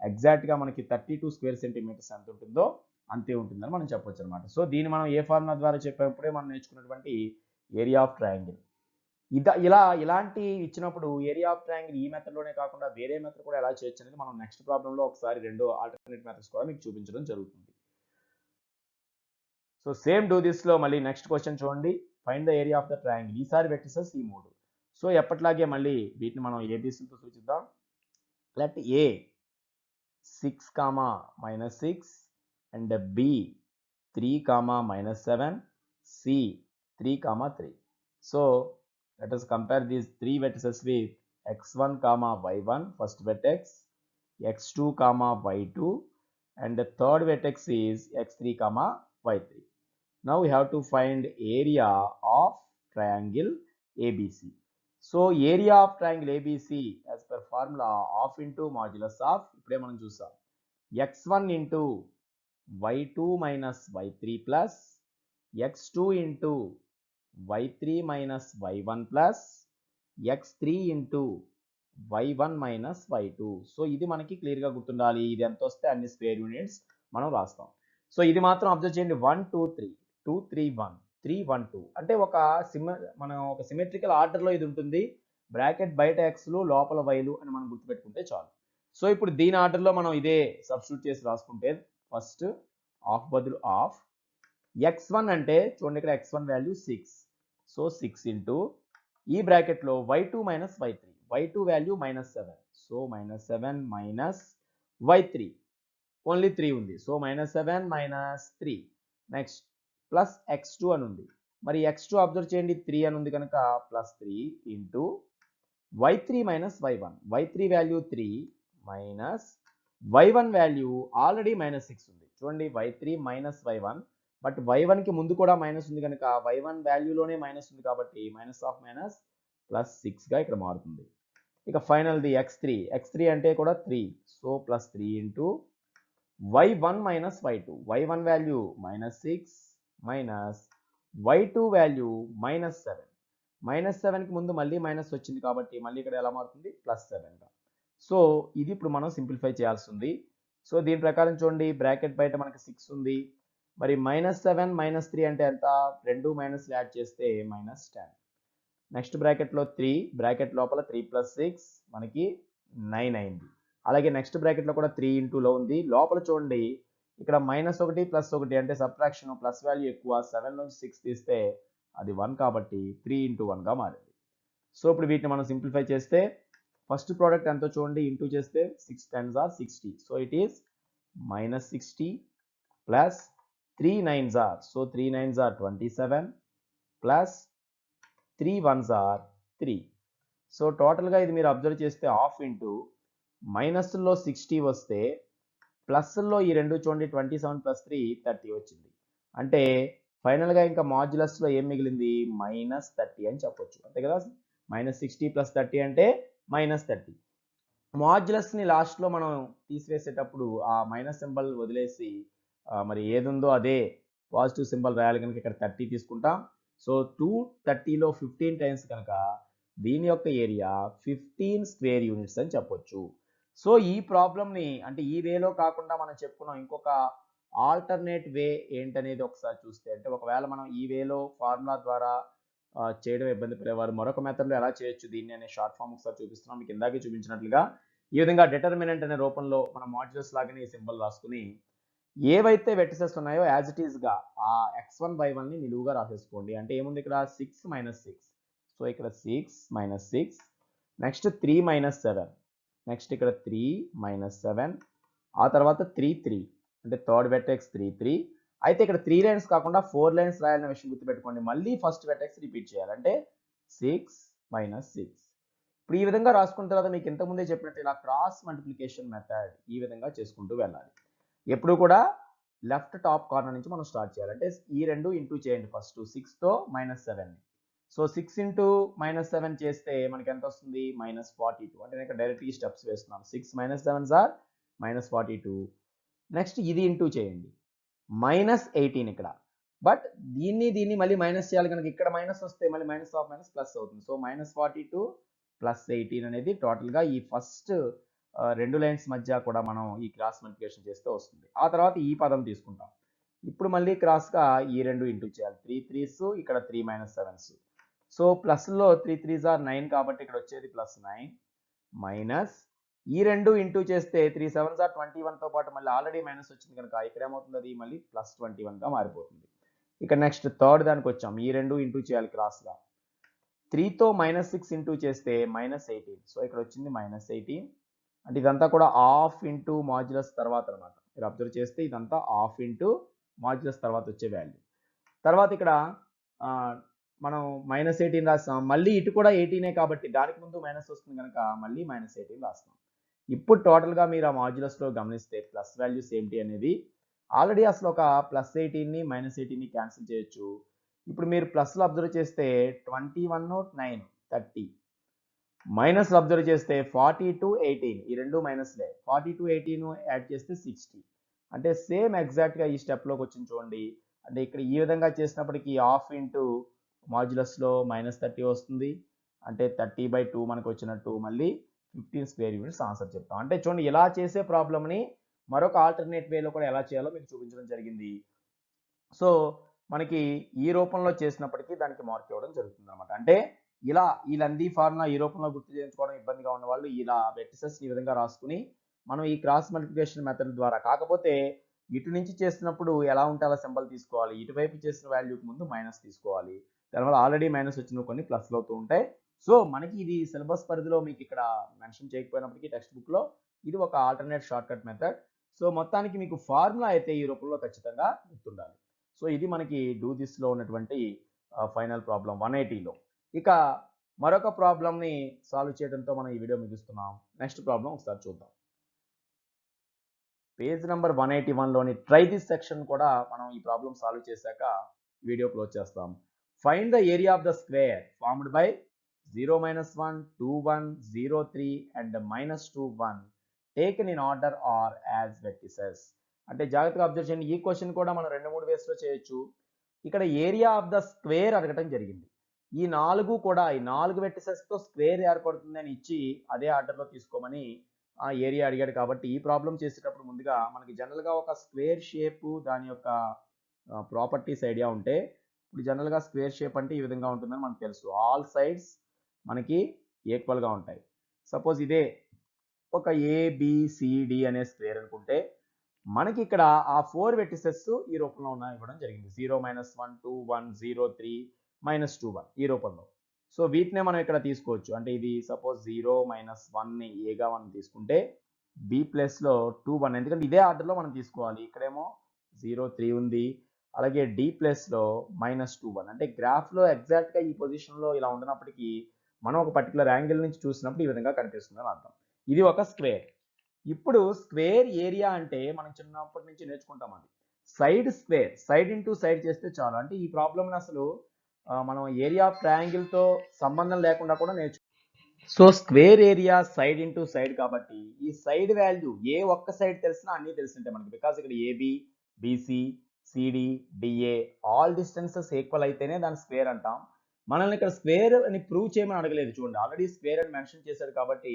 ఎగ్జాక్ట్గా మనకి 32 స్క్వేర్ సెంటీమీటర్స్ ఎంత ఉంటుందో అంతే ఉంటుందని మనం చెప్పొచ్చు అనమాట. సో దీన్ని మనం ఏ ఫార్ములా ద్వారా చెప్పినప్పుడే మనం నేర్చుకున్నటువంటి ఏరియా ఆఫ్ ట్రయాంగిల్. ఇలాంటి ఇచ్చినప్పుడు ఏరియా ఆఫ్ ట్రయాంగిల్ ఈ మెథడ్లోనే కాకుండా వేరే మెథడ్ కూడా ఎలా చేయొచ్చు అనేది మనం నెక్స్ట్ ప్రాబ్లంలో ఒకసారి రెండు ఆల్టర్నేట్ మెథడ్స్ కూడా మీకు చూపించడం జరుగుతుంది. సో సేమ్ డూ దిస్ లో మళ్ళీ నెక్స్ట్ క్వశ్చన్ చూడండి. Find the area of the triangle. ఈసారి వెక్టర్సెస్ ఈ 3. సో ఎప్పట్లాగే మళ్ళీ వీటిని మనం ఏబీసీతో సూచిద్దాం. Let A 6, -6 and B 3, -7, C 3, 3. So let us compare these three vertices with x1, y1 first vertex, x2, y2 and the third vertex is x3, y3. Now we have to find area of triangle ABC. So area of triangle ABC as per formula half into modulus of ఇప్పుడే మనం చూసాం x1 into y2 minus y3 plus x2 into y3 minus y1 plus x3 into y1 minus y2. So ఇది మనకి క్లియర్గా గుర్తుండాలి. ఇది ఎంత వస్తే అన్ని స్క్వేర్ యూనిట్స్ మనం రాస్తాం. సో ఇది మాత్రం అబ్జర్వ్ చేయండి. 1 2 3 2 3 1 3 1 2 అంటే మనం ఒక సిమెట్రికల్ ఆర్డర్లో ఇది ఉంటుంది. బ్రాకెట్ బయట ఎక్స్లు లోపల వైలు అని మనం గుర్తుపెట్టుకుంటే చాలు. సో ఇప్పుడు దీని ఆర్డర్లో మనం ఇదే సబ్స్టిట్యూట్ చేసి రాసుకుంటే ఫస్ట్ హాఫ్ బదులు హాఫ్ x1 అంటే చూడండి ఇక్కడ x1 వాల్యూ 6. సో 6 ఇంటూ ఈ బ్రాకెట్లో y2 minus y3 y2 value -7. So -7 minus y3 only 3 ఉంది. So -7 minus 3 next plus x2 అని ఉంది. మరి x2 అబ్జర్వ్ చేయండి 3 అని ఉంది కనుక +3 into y3 minus y1 y3 value 3 minus y1 value already -6 ఉంది. చూడండి y3 minus y1 but y1 కి ముందు కూడా మైనస్ ఉంది కనుక y1 వాల్యూలోనే మైనస్ ఉంది కాబట్టి -(-) +6గా ఇక్కడ మారుతుంది. ఇక ఫైనల్ది x3 అంటే కూడా 3. So +3 into y1 minus y2 y1 value -6 minus y2 value -7 -7కి ముందు మళ్ళీ మైనస్ వచ్చింది కాబట్టి మళ్ళీ ఇక్కడ ఎలా మారుతుంది +7గా. సో ఇది ఇప్పుడు మనం సింప్లిఫై చేయాల్సి ఉంది. సో దీని ప్రకారం చూడండి బ్రాకెట్ బయట మనకి 6 ఉంది. మరి -7 -3 అంటే ఎంత? 2 మైనస్లు యాడ్ చేస్తే -10. నెక్స్ట్ బ్రాకెట్లో 3 బ్రాకెట్ లోపల 3 + 6 మనకి 9 అయింది. అలాగే నెక్స్ట్ బ్రాకెట్లో కూడా 3 ఇంటూలో ఉంది. లోపల చూడండి ఇక్కడ -1 +1 అంటే సబ్ట్రాక్షన్ ప్లస్ వాల్యూ ఎక్కువ. 7 నుంచి 6 తీస్తే అది 1 కాబట్టి 3 ఇంటూ 1గా మారింది. సో ఇప్పుడు వీటిని మనం సింప్లిఫై చేస్తే ఫస్ట్ ప్రోడక్ట్ ఎంతో చూడండి ఇంటూ చేస్తే 6 10s are 60. So it is -60 plus 3 9s are, so 3 9s are 27 plus 3 1s are 3. So టోటల్గా ఇది మీరు అబ్జర్వ్ చేస్తే హాఫ్ ఇంటూ మైనస్లో 60 వస్తే ప్లస్లో ఈ రెండు చూడండి 27 + 3 30 వచ్చింది. అంటే ఫైనల్గా ఇంకా మాడ్యులస్లో ఏం మిగిలింది -30 అని చెప్పొచ్చు. అంతే కదా, -60 + 30 అంటే -30. మాడ్యులస్ని లాస్ట్లో మనం తీసివేసేటప్పుడు ఆ మైనస్ సింబల్ వదిలేసి మరి ఏది ఉందో అదే పాజిటివ్ సింబల్ రాయాలి కనుక ఇక్కడ 30 తీసుకుంటాం. సో 230లో 15 టైమ్స్ కనుక దీని యొక్క ఏరియా 15 స్క్వేర్ యూనిట్స్ అని చెప్పొచ్చు. సో ఈ ప్రాబ్లమ్ని అంటే ఈ వేలో కాకుండా మనం చెప్పుకున్నాం ఇంకొక ఆల్టర్నేట్ వే ఏంటనేది ఒకసారి చూస్తే, అంటే ఒకవేళ మనం ఈ వేలో ఫార్ములా ద్వారా చేయడం ఇబ్బంది పడేవారు మరొక మెథడ్లో ఎలా చేయొచ్చు దీన్ని అనే షార్ట్ ఫామ్ ఒకసారి చూపిస్తున్నాం. మీకు ఇందాకే చూపించినట్లుగా ఈ విధంగా డిటర్మినెంట్ అనే రూపంలో మనం మాడ్యులస్ లాగానే ఈ సింబల్ రాసుకుని ఏవైతే వెర్టిసెస్ ఉన్నాయో యాజ్ ఇట్ ఈస్గా ఆ x1 y1ని నిలువుగా రాసేసుకోండి. అంటే ఏముంది ఇక్కడ 6 - 6. సో ఇక్కడ 6 - 6 నెక్స్ట్ 3 - 7 నెక్స్ట్ ఇక్కడ 3 - 7 ఆ తర్వాత 3 3 అంటే థర్డ్ వెర్టెక్స్ 3 3. అయితే ఇక్కడ 3 లైన్స్ కాకుండా 4 లైన్స్ రాయాలనే విషయం గుర్తుపెట్టుకోండి. మళ్ళీ ఫస్ట్ వెర్టెక్స్ రిపీట్ చేయాలంటే 6 - 6. ఇప్పుడు ఈ విధంగా రాసుకున్న తర్వాత మీకు ఇంతకుముందే చెప్పినట్టు ఇలా క్రాస్ మల్టిప్లికేషన్ మెథడ్ ఈ విధంగా చేసుకుంటూ వెళ్ళాలి. ఎప్పుడు కూడా లెఫ్ట్ టాప్ కార్నర్ నుంచి మనం స్టార్ట్ చేయాలి. అంటే ఈ రెండు ఇంటూ చేయండి ఫస్ట్ 6తో -7. సో 6 ఇంటూ -7 చేస్తే మనకి ఎంత వస్తుంది? -42. అంటే నేను ఇక్కడ డైరెక్ట్ ఈ స్టెప్స్ వేస్తున్నాను. 6 - 7 ఆర్ -42. నెక్స్ట్ ఇది ఇంటూ చేయండి. -18 ఇక్కడ. బట్ దీన్ని మళ్ళీ మైనస్ చేయాలి కనుక ఇక్కడ మైనస్ వస్తే మళ్ళీ మైనస్ ఆఫ్ మైనస్ ప్లస్ అవుతుంది. సో -42 + 18 అనేది టోటల్గా ఈ ఫస్ట్ రెండు లైన్స్ మధ్య కూడా మనం ఈ క్రాస్ మల్టిప్లికేషన్ చేస్తే వస్తుంది. ఆ తర్వాత ఈ పదం తీసుకుంటాం. ఇప్పుడు మళ్ళీ క్రాస్గా ఈ రెండు ఇంటూ చేయాలి. 3 3s ఇక్కడ 3 - 7s. సో ప్లస్లో 3 3s are 9 కాబట్టి ఇక్కడ వచ్చేది +9 మైనస్ ఈ రెండు ఇంటూ చేస్తే 3 7s are 21తో పాటు మళ్ళీ ఆల్రెడీ మైనస్ వచ్చింది కనుక ఇక్కడ ఏమవుతుంది? అది మళ్ళీ +21గా మారిపోతుంది. ఇక నెక్స్ట్ థర్డ్ దానికి వచ్చాం. ఈ రెండు ఇంటూ చేయాలి క్రాస్గా. 3తో -6 ఇంటూ చేస్తే -18. సో ఇక్కడ వచ్చింది -18. అంటే ఇదంతా కూడా హాఫ్ ఇంటూ మాడ్యులస్ తర్వాత అనమాట. మీరు అబ్జర్వ్ చేస్తే ఇదంతా హాఫ్ ఇంటూ మాడ్యులస్ తర్వాత వచ్చే వాల్యూ. తర్వాత ఇక్కడ మనం -18 రాస్తాం. మళ్ళీ ఇటు కూడా 18 కాబట్టి దానికి ముందు మైనస్ వస్తుంది కనుక మళ్ళీ -18 రాస్తాం. ఇప్పుడు టోటల్గా మీరు ఆ మాడ్యులస్లో గమనిస్తే ప్లస్ వాల్యూస్ ఏమిటి అనేది ఆల్రెడీ అసలు ఒక +18ని -18ని క్యాన్సిల్ చేయొచ్చు. ఇప్పుడు మీరు ప్లస్లో అబ్జర్వ్ చేస్తే 21 9 30 మైనస్లో అబ్జర్వ్ చేస్తే 42 18 ఈ రెండు మైనస్లే 42 18 యాడ్ చేస్తే 60. అంటే సేమ్ ఎగ్జాక్ట్గా ఈ స్టెప్లోకి వచ్చింది చూడండి. అంటే ఇక్కడ ఈ విధంగా చేసినప్పటికీ హాఫ్ ఇంటూ మాడ్యులస్లో -30 వస్తుంది. అంటే 30/2 మనకు వచ్చినట్టు మళ్ళీ 15 స్క్వేర్ యూనిట్స్ ఆన్సర్ చెప్తాం. అంటే చూడండి ఇలా చేసే ప్రాబ్లమ్ని మరొక ఆల్టర్నేట్ వేలో కూడా ఎలా చేయాలో మీకు చూపించడం జరిగింది. సో మనకి ఈ రూపంలో చేసినప్పటికీ దానికి మార్క్ ఇవ్వడం జరుగుతుంది అనమాట. అంటే ఇలా ఈ లందీ ఫార్ములా ఈ రూపంలో గుర్తు చేయించుకోవడం ఇబ్బందిగా ఉన్న వాళ్ళు ఇలా వెక్టర్స్ ఈ విధంగా రాసుకుని మనం ఈ క్రాస్ మల్టిప్లికేషన్ మెథడ్ ద్వారా కాకపోతే ఇటు నుంచి చేసినప్పుడు ఎలా ఉంటే అలా సింబల్ తీసుకోవాలి. ఇటువైపు చేసిన వాల్యూకి ముందు మైనస్ తీసుకోవాలి. దానివల్ల ఆల్రెడీ మైనస్ వచ్చిన కొన్ని ప్లస్లు అవుతూ ఉంటాయి. సో మనకి ఇది సిలబస్ పరిధిలో మీకు ఇక్కడ మెన్షన్ చేయకపోయినప్పటికీ టెక్స్ట్ బుక్లో ఇది ఒక alternate short cut method. So మొత్తానికి మీకు ఫార్ములా అయితే ఈ రూపంలో ఖచ్చితంగా గుర్తుండాలి. సో ఇది మనకి డూ దిస్లో ఉన్నటువంటి ఫైనల్ ప్రాబ్లం 180లో. ఇక మరొక ప్రాబ్లంని సాల్వ్ చేయడంతో మనం ఈ వీడియో ముగిస్తున్నాం. నెక్స్ట్ ప్రాబ్లం ఒకసారి చూద్దాం. పేజ్ నెంబర్ 181లోని ట్రై దిస్ సెక్షన్ కూడా మనం ఈ ప్రాబ్లం సాల్వ్ చేశాక వీడియో క్లోజ్ చేస్తాం. Find the area of the square formed by 0 - 1 2 1 0 3 and -2 1 taken in order are as vertices. అంటే జాగ్రత్తగా అబ్జర్వ్ చేయండి. ఈ క్వశ్చన్ కూడా మనం 2-3 వేస్లో చేయొచ్చు. ఇక్కడ ఏరియా ఆఫ్ ద స్క్వేర్ అడగటం జరిగింది. ఈ 4 వెర్టిసెస్తో స్క్వేర్ ఏర్పడుతుంది అని ఇచ్చి అదే ఆర్డర్లో తీసుకోమని ఆ ఏరియా అడిగాడు. కాబట్టి ఈ ప్రాబ్లం చేసేటప్పుడు ముందుగా మనకి జనరల్గా ఒక స్క్వేర్ షేపు దాని యొక్క ప్రాపర్టీస్ ఐడియా ఉంటే ఇప్పుడు జనరల్గా స్క్వేర్ షేప్ అంటే ఈ విధంగా ఉంటుందని మనకు తెలుసు. ఆల్ సైడ్స్ మనకి ఈక్వల్గా ఉంటాయి. సపోజ్ ఇదే ఒక ABCD అనే స్క్వేర్ అనుకుంటే మనకి ఇక్కడ ఆ 4 వెర్టిసెస్ ఈ రూపంలో ఉన్నాయి ఇవ్వడం జరిగింది. 0 - 1 2 1 0 3 -2 1 ఈ రూపంలో. సో వీటినే మనం ఇక్కడ తీసుకోవచ్చు. అంటే ఇది సపోజ్ 0 - 1ని ఏగా మనం తీసుకుంటే B ప్లస్లో 2 1 ఎందుకంటే ఇదే ఆర్డర్లో మనం తీసుకోవాలి. ఇక్కడేమో 0 3 ఉంది. అలాగే D ప్లస్లో -2 1 అంటే గ్రాఫ్లో ఎగ్జాక్ట్గా ఈ పొజిషన్లో ఇలా ఉండనప్పటికీ మనం ఒక పర్టికులర్ యాంగిల్ నుంచి చూసినప్పుడు ఈ విధంగా కనిపిస్తుంది అని అర్థం. ఇది ఒక స్క్వేర్. ఇప్పుడు స్క్వేర్ ఏరియా అంటే మనం చిన్నప్పటి నుంచి నేర్చుకుంటాం. అది side square side into side చేస్తే చాలు. అంటే ఈ ప్రాబ్లమ్ని అసలు మనం ఏరియా ఆఫ్ ట్రయాంగిల్తో సంబంధం లేకుండా కూడా నేర్చుకుంటాం. So square area side into side కాబట్టి ఈ సైడ్ వాల్యూ ఏ ఒక్క సైడ్ తెలిసినా అన్నీ తెలిసింటాయి మనకి. బికాస్ ఇక్కడ AB BC CD DA all distances equal అయితేనే దాని స్క్వేర్ అంటాం. మనల్ని ఇక్కడ స్క్వేర్ అని ప్రూవ్ చేయమని అడగలేదు. చూడండి ఆల్రెడీ స్క్వేర్ అని మెన్షన్ చేశాడు కాబట్టి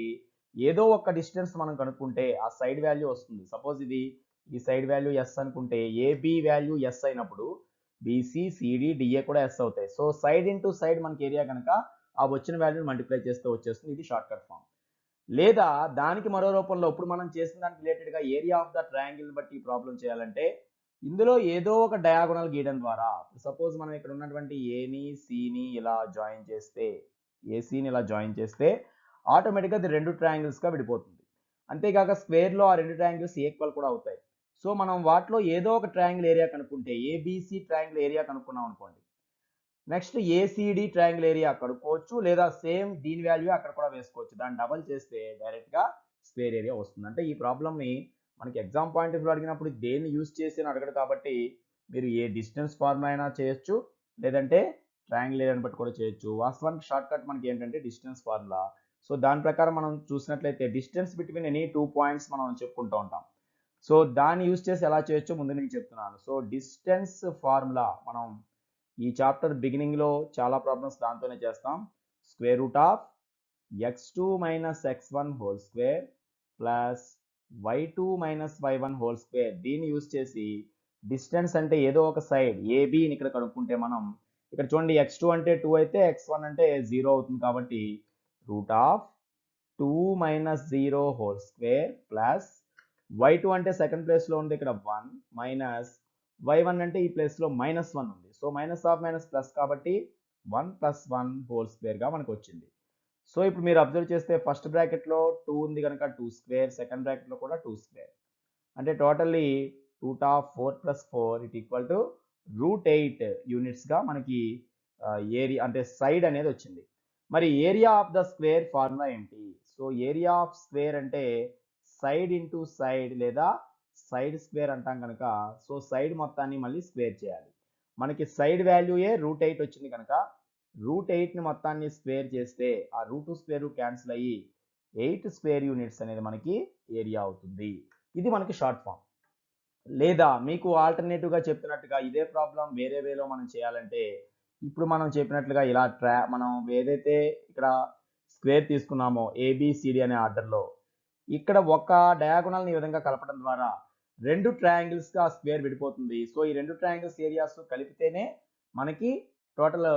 ఏదో ఒక డిస్టెన్స్ మనం కనుక్కుంటే ఆ సైడ్ వాల్యూ వస్తుంది. సపోజ్ ఇది ఈ సైడ్ వాల్యూ S అనుకుంటే AB వాల్యూ S అయినప్పుడు BC CD DA కూడా S అవుతాయి. సో సైడ్ ఇంటూ సైడ్ మనకి ఏరియా కనుక ఆ వచ్చిన వాల్యూని మల్టిప్లై చేస్తే వచ్చేస్తుంది. ఇది షార్ట్ కట్ ఫామ్. లేదా దానికి మరో రూపంలో ఇప్పుడు మనం చేసిన దానికి రిలేటెడ్గా ఏరియా ఆఫ్ ద ట్రయాంగిల్ని బట్టి ఈ ప్రాబ్లం చేయాలంటే ఇందులో ఏదో ఒక డయాగోనల్ గీయడం ద్వారా సపోజ్ మనం ఇక్కడ ఉన్నటువంటి ఏని సిని ఇలా జాయిన్ చేస్తే ఏసీని ఇలా జాయిన్ చేస్తే ఆటోమేటిక్గా అది 2 ట్రయాంగిల్స్గా విడిపోతుంది. అంతేకాక స్క్వేర్లో ఆ 2 ట్రయాంగిల్స్ ఈక్వల్ కూడా అవుతాయి. సో మనం వాటిలో ఏదో ఒక ట్రయాంగిల్ ఏరియా కనుక్కుంటే ABC ట్రయాంగిల్ ఏరియా కనుక్కున్నాం అనుకోండి, నెక్స్ట్ ACD ట్రయాంగిల్ ఏరియా కనుక్కోవచ్చు. లేదా సేమ్ దీని వాల్యూ అక్కడ కూడా వేసుకోవచ్చు. దాన్ని డబల్ చేస్తే డైరెక్ట్గా స్క్వేర్ ఏరియా వస్తుంది. అంటే ఈ ప్రాబ్లమ్ని మనకి ఎగ్జామ్ పాయింట్ ఆఫ్ వ్యూ అడిగినప్పుడు దేన్ని యూజ్ చేసి అని అడగడు కాబట్టి మీరు ఏ డిస్టెన్స్ ఫార్ములా అయినా చేయొచ్చు, లేదంటే ట్రయాంగిల్ ఏరియాని బట్టి కూడా చేయొచ్చు. వాస్తవానికి షార్ట్ కట్ మనకి ఏంటంటే డిస్టెన్స్ ఫార్ములా. సో దాని ప్రకారం మనం చూసినట్లయితే డిస్టెన్స్ బిట్వీన్ ఎనీ 2 పాయింట్స్ మనం చెప్పుకుంటూ ఉంటాం. సో దాన్ని యూజ్ చేసి ఎలా చేయొచ్చో ముందు నేను చెప్తున్నాను. సో డిస్టెన్స్ ఫార్ములా మనం ఈ చాప్టర్ బిగినింగ్లో చాలా ప్రాబ్లమ్స్ దాంతోనే చేస్తాం. Square root of x2 minus x1 whole square plus y2 minus y1 whole square, దీన్ని యూజ్ చేసి డిస్టెన్స్ అంటే ఏదో ఒక సైడ్ ఏబిని ఇక్కడ కనుక్కుంటే మనం ఇక్కడ చూడండి x2 అంటే 2 అయితే x1 అంటే 0 అవుతుంది కాబట్టి root of 2 minus 0 whole square plus y2 అంటే సెకండ్ ప్లేస్లో ఉంది ఇక్కడ 1 మైనస్ y1 అంటే ఈ ప్లేస్లో -1 ఉంది. So minus of minus plus కాబట్టి 1 ప్లస్ 1 హోల్ స్క్వేర్గా మనకు వచ్చింది. సో ఇప్పుడు మీరు అబ్జర్వ్ చేస్తే ఫస్ట్ బ్రాకెట్లో 2 ఉంది కనుక 2 స్క్వేర్, సెకండ్ బ్రాకెట్లో కూడా 2 స్క్వేర్, అంటే totally root of 4 plus 4 it equal to √8 యూనిట్స్గా మనకి ఏరియా అంటే సైడ్ అనేది వచ్చింది. మరి area of the square formula ఏంటి? సో ఏరియా ఆఫ్ స్క్వేర్ అంటే సైడ్ ఇంటూ సైడ్ లేదా సైడ్ స్క్వేర్ అంటాం కనుక, సో సైడ్ మొత్తాన్ని మళ్ళీ స్క్వేర్ చేయాలి. మనకి సైడ్ వాల్యూయే √8 వచ్చింది కనుక √8ని మొత్తాన్ని స్క్వేర్ చేస్తే ఆ రూట్ స్క్వేర్ క్యాన్సిల్ అయ్యి 8 స్క్వేర్ యూనిట్స్ అనేది మనకి ఏరియా అవుతుంది. ఇది మనకి షార్ట్ ఫామ్. లేదా మీకు ఆల్టర్నేటివ్గా చెప్పినట్టుగా ఇదే ప్రాబ్లం వేరే వేలో మనం చేయాలంటే ఇప్పుడు మనం చెప్పినట్లుగా ఇలా మనం ఏదైతే ఇక్కడ స్క్వేర్ తీసుకున్నామో ఏబిసిడి అనే ఆర్డర్లో ఇక్కడ ఒక డయాగోనల్ని ఈ విధంగా కలపడం ద్వారా రెండు ట్రయాంగిల్స్గా స్క్వేర్ విడిపోతుంది. సో ఈ రెండు ట్రయాంగిల్స్ ఏరియాస్ కలిపితేనే మనకి టోటల్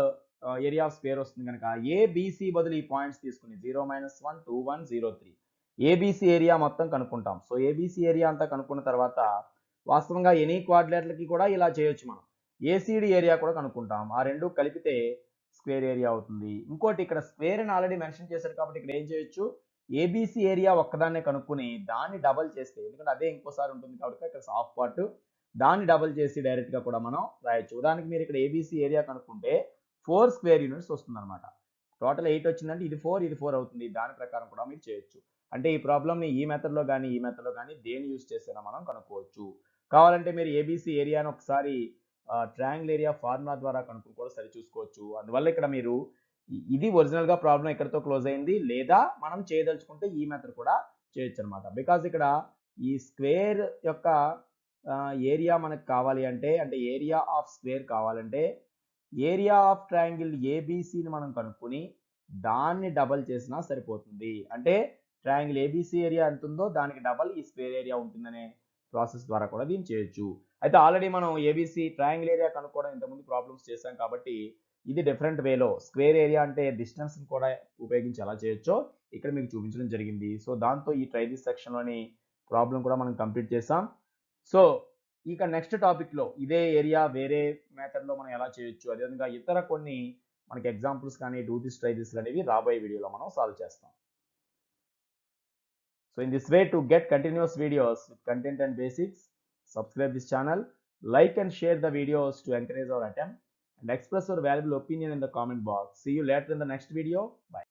ఏరియా ఆఫ్ స్క్వేర్ వస్తుంది కనుక ఏబిసి బదులు ఈ పాయింట్స్ తీసుకుని 0 -1 2 1 0 3 ఏబిసి ఏరియా మొత్తం కనుక్కుంటాం. సో ఏబిసి ఏరియా అంతా కనుక్కున్న తర్వాత వాస్తవంగా ఎనీ క్వాడ్రిలేటర్లకి కూడా ఇలా చేయొచ్చు. మనం ఏసీడి ఏరియా కూడా కనుక్కుంటాం. ఆ రెండు కలిపితే స్క్వేర్ ఏరియా అవుతుంది. ఇంకోటి ఇక్కడ స్క్వేర్ అని ఆల్రెడీ మెన్షన్ చేశారు కాబట్టి ఇక్కడ ఏం చేయొచ్చు, ఏబిసి ఏరియా ఒక్కదాన్నే కనుక్కుని దాన్ని డబల్ చేస్తే, ఎందుకంటే అదే ఇంకోసారి ఉంటుంది కాబట్టి ఇక్కడ హాఫ్ పార్ట్ దాన్ని డబల్ చేసి డైరెక్ట్గా కూడా మనం రాయొచ్చు. ఉదాహరణకి మీరు ఇక్కడ ఏబిసి ఏరియా కనుక్కుంటే 4 స్క్వేర్ యూనిట్స్ వస్తుంది అనమాట. టోటల్ 8 వచ్చిందంటే ఇది 4 అవుతుంది. దాని ప్రకారం కూడా మీరు చేయొచ్చు. అంటే ఈ ప్రాబ్లమ్ని ఈ మెథడ్లో కానీ ఈ మెథడ్లో కానీ దేని యూజ్ చేసినా మనం కనుక్కోవచ్చు. కావాలంటే మీరు ఏబిసి ఏరియాను ఒకసారి ట్రయాంగిల్ ఏరియా ఫార్ములా ద్వారా కనుక్కుని కూడా సరి చూసుకోవచ్చు. అందువల్ల ఇక్కడ మీరు ఇది ఒరిజినల్గా ప్రాబ్లం ఇక్కడతో క్లోజ్ అయింది, లేదా మనం చేయదలుచుకుంటే ఈ మెథడ్ కూడా చేయొచ్చు అనమాట. బికాజ్ ఇక్కడ ఈ స్క్వేర్ యొక్క ఏరియా మనకు కావాలి అంటే ఏరియా ఆఫ్ స్క్వేర్ కావాలంటే ఏరియా ఆఫ్ ట్రయాంగిల్ ఏబిసిని మనం కనుక్కొని దాన్ని డబల్ చేసినా సరిపోతుంది. అంటే ట్రయాంగిల్ ఏబిసి ఏరియా ఎంత ఉందో దానికి డబల్ ఈ స్క్వేర్ ఏరియా ఉంటుందనే ప్రాసెస్ ద్వారా కూడా దీన్ని చేయొచ్చు. అయితే ఆల్రెడీ మనం ఏబిసి ట్రయాంగిల్ ఏరియా కనుక్కోవడం ఇంతకుముందు ప్రాబ్లమ్స్ చేసాం కాబట్టి ఇది డిఫరెంట్ వేలో స్క్వేర్ ఏరియా అంటే డిస్టెన్స్ కూడా ఉపయోగించి ఎలా చేయొచ్చో ఇక్కడ మీకు చూపించడం జరిగింది. సో దాంతో ఈ ట్రై దిస్ సెక్షన్లోని ప్రాబ్లం కూడా మనం కంప్లీట్ చేసాం. సో ఇక నెక్స్ట్ టాపిక్లో ఇదే ఏరియా వేరే మెథడ్లో మనం ఎలా చేయొచ్చు, అదేవిధంగా ఇతర కొన్ని మనకి ఎగ్జాంపుల్స్ కానీ డూ దిస్ ట్రై దిస్ అనేవి రాబోయే వీడియోలో మనం సాల్వ్ చేస్తాం. So in this way, to get continuous videos with content and basics, subscribe this channel, like and share the videos to encourage our attempt, and express your valuable opinion in the comment box. See you later in the next video. Bye.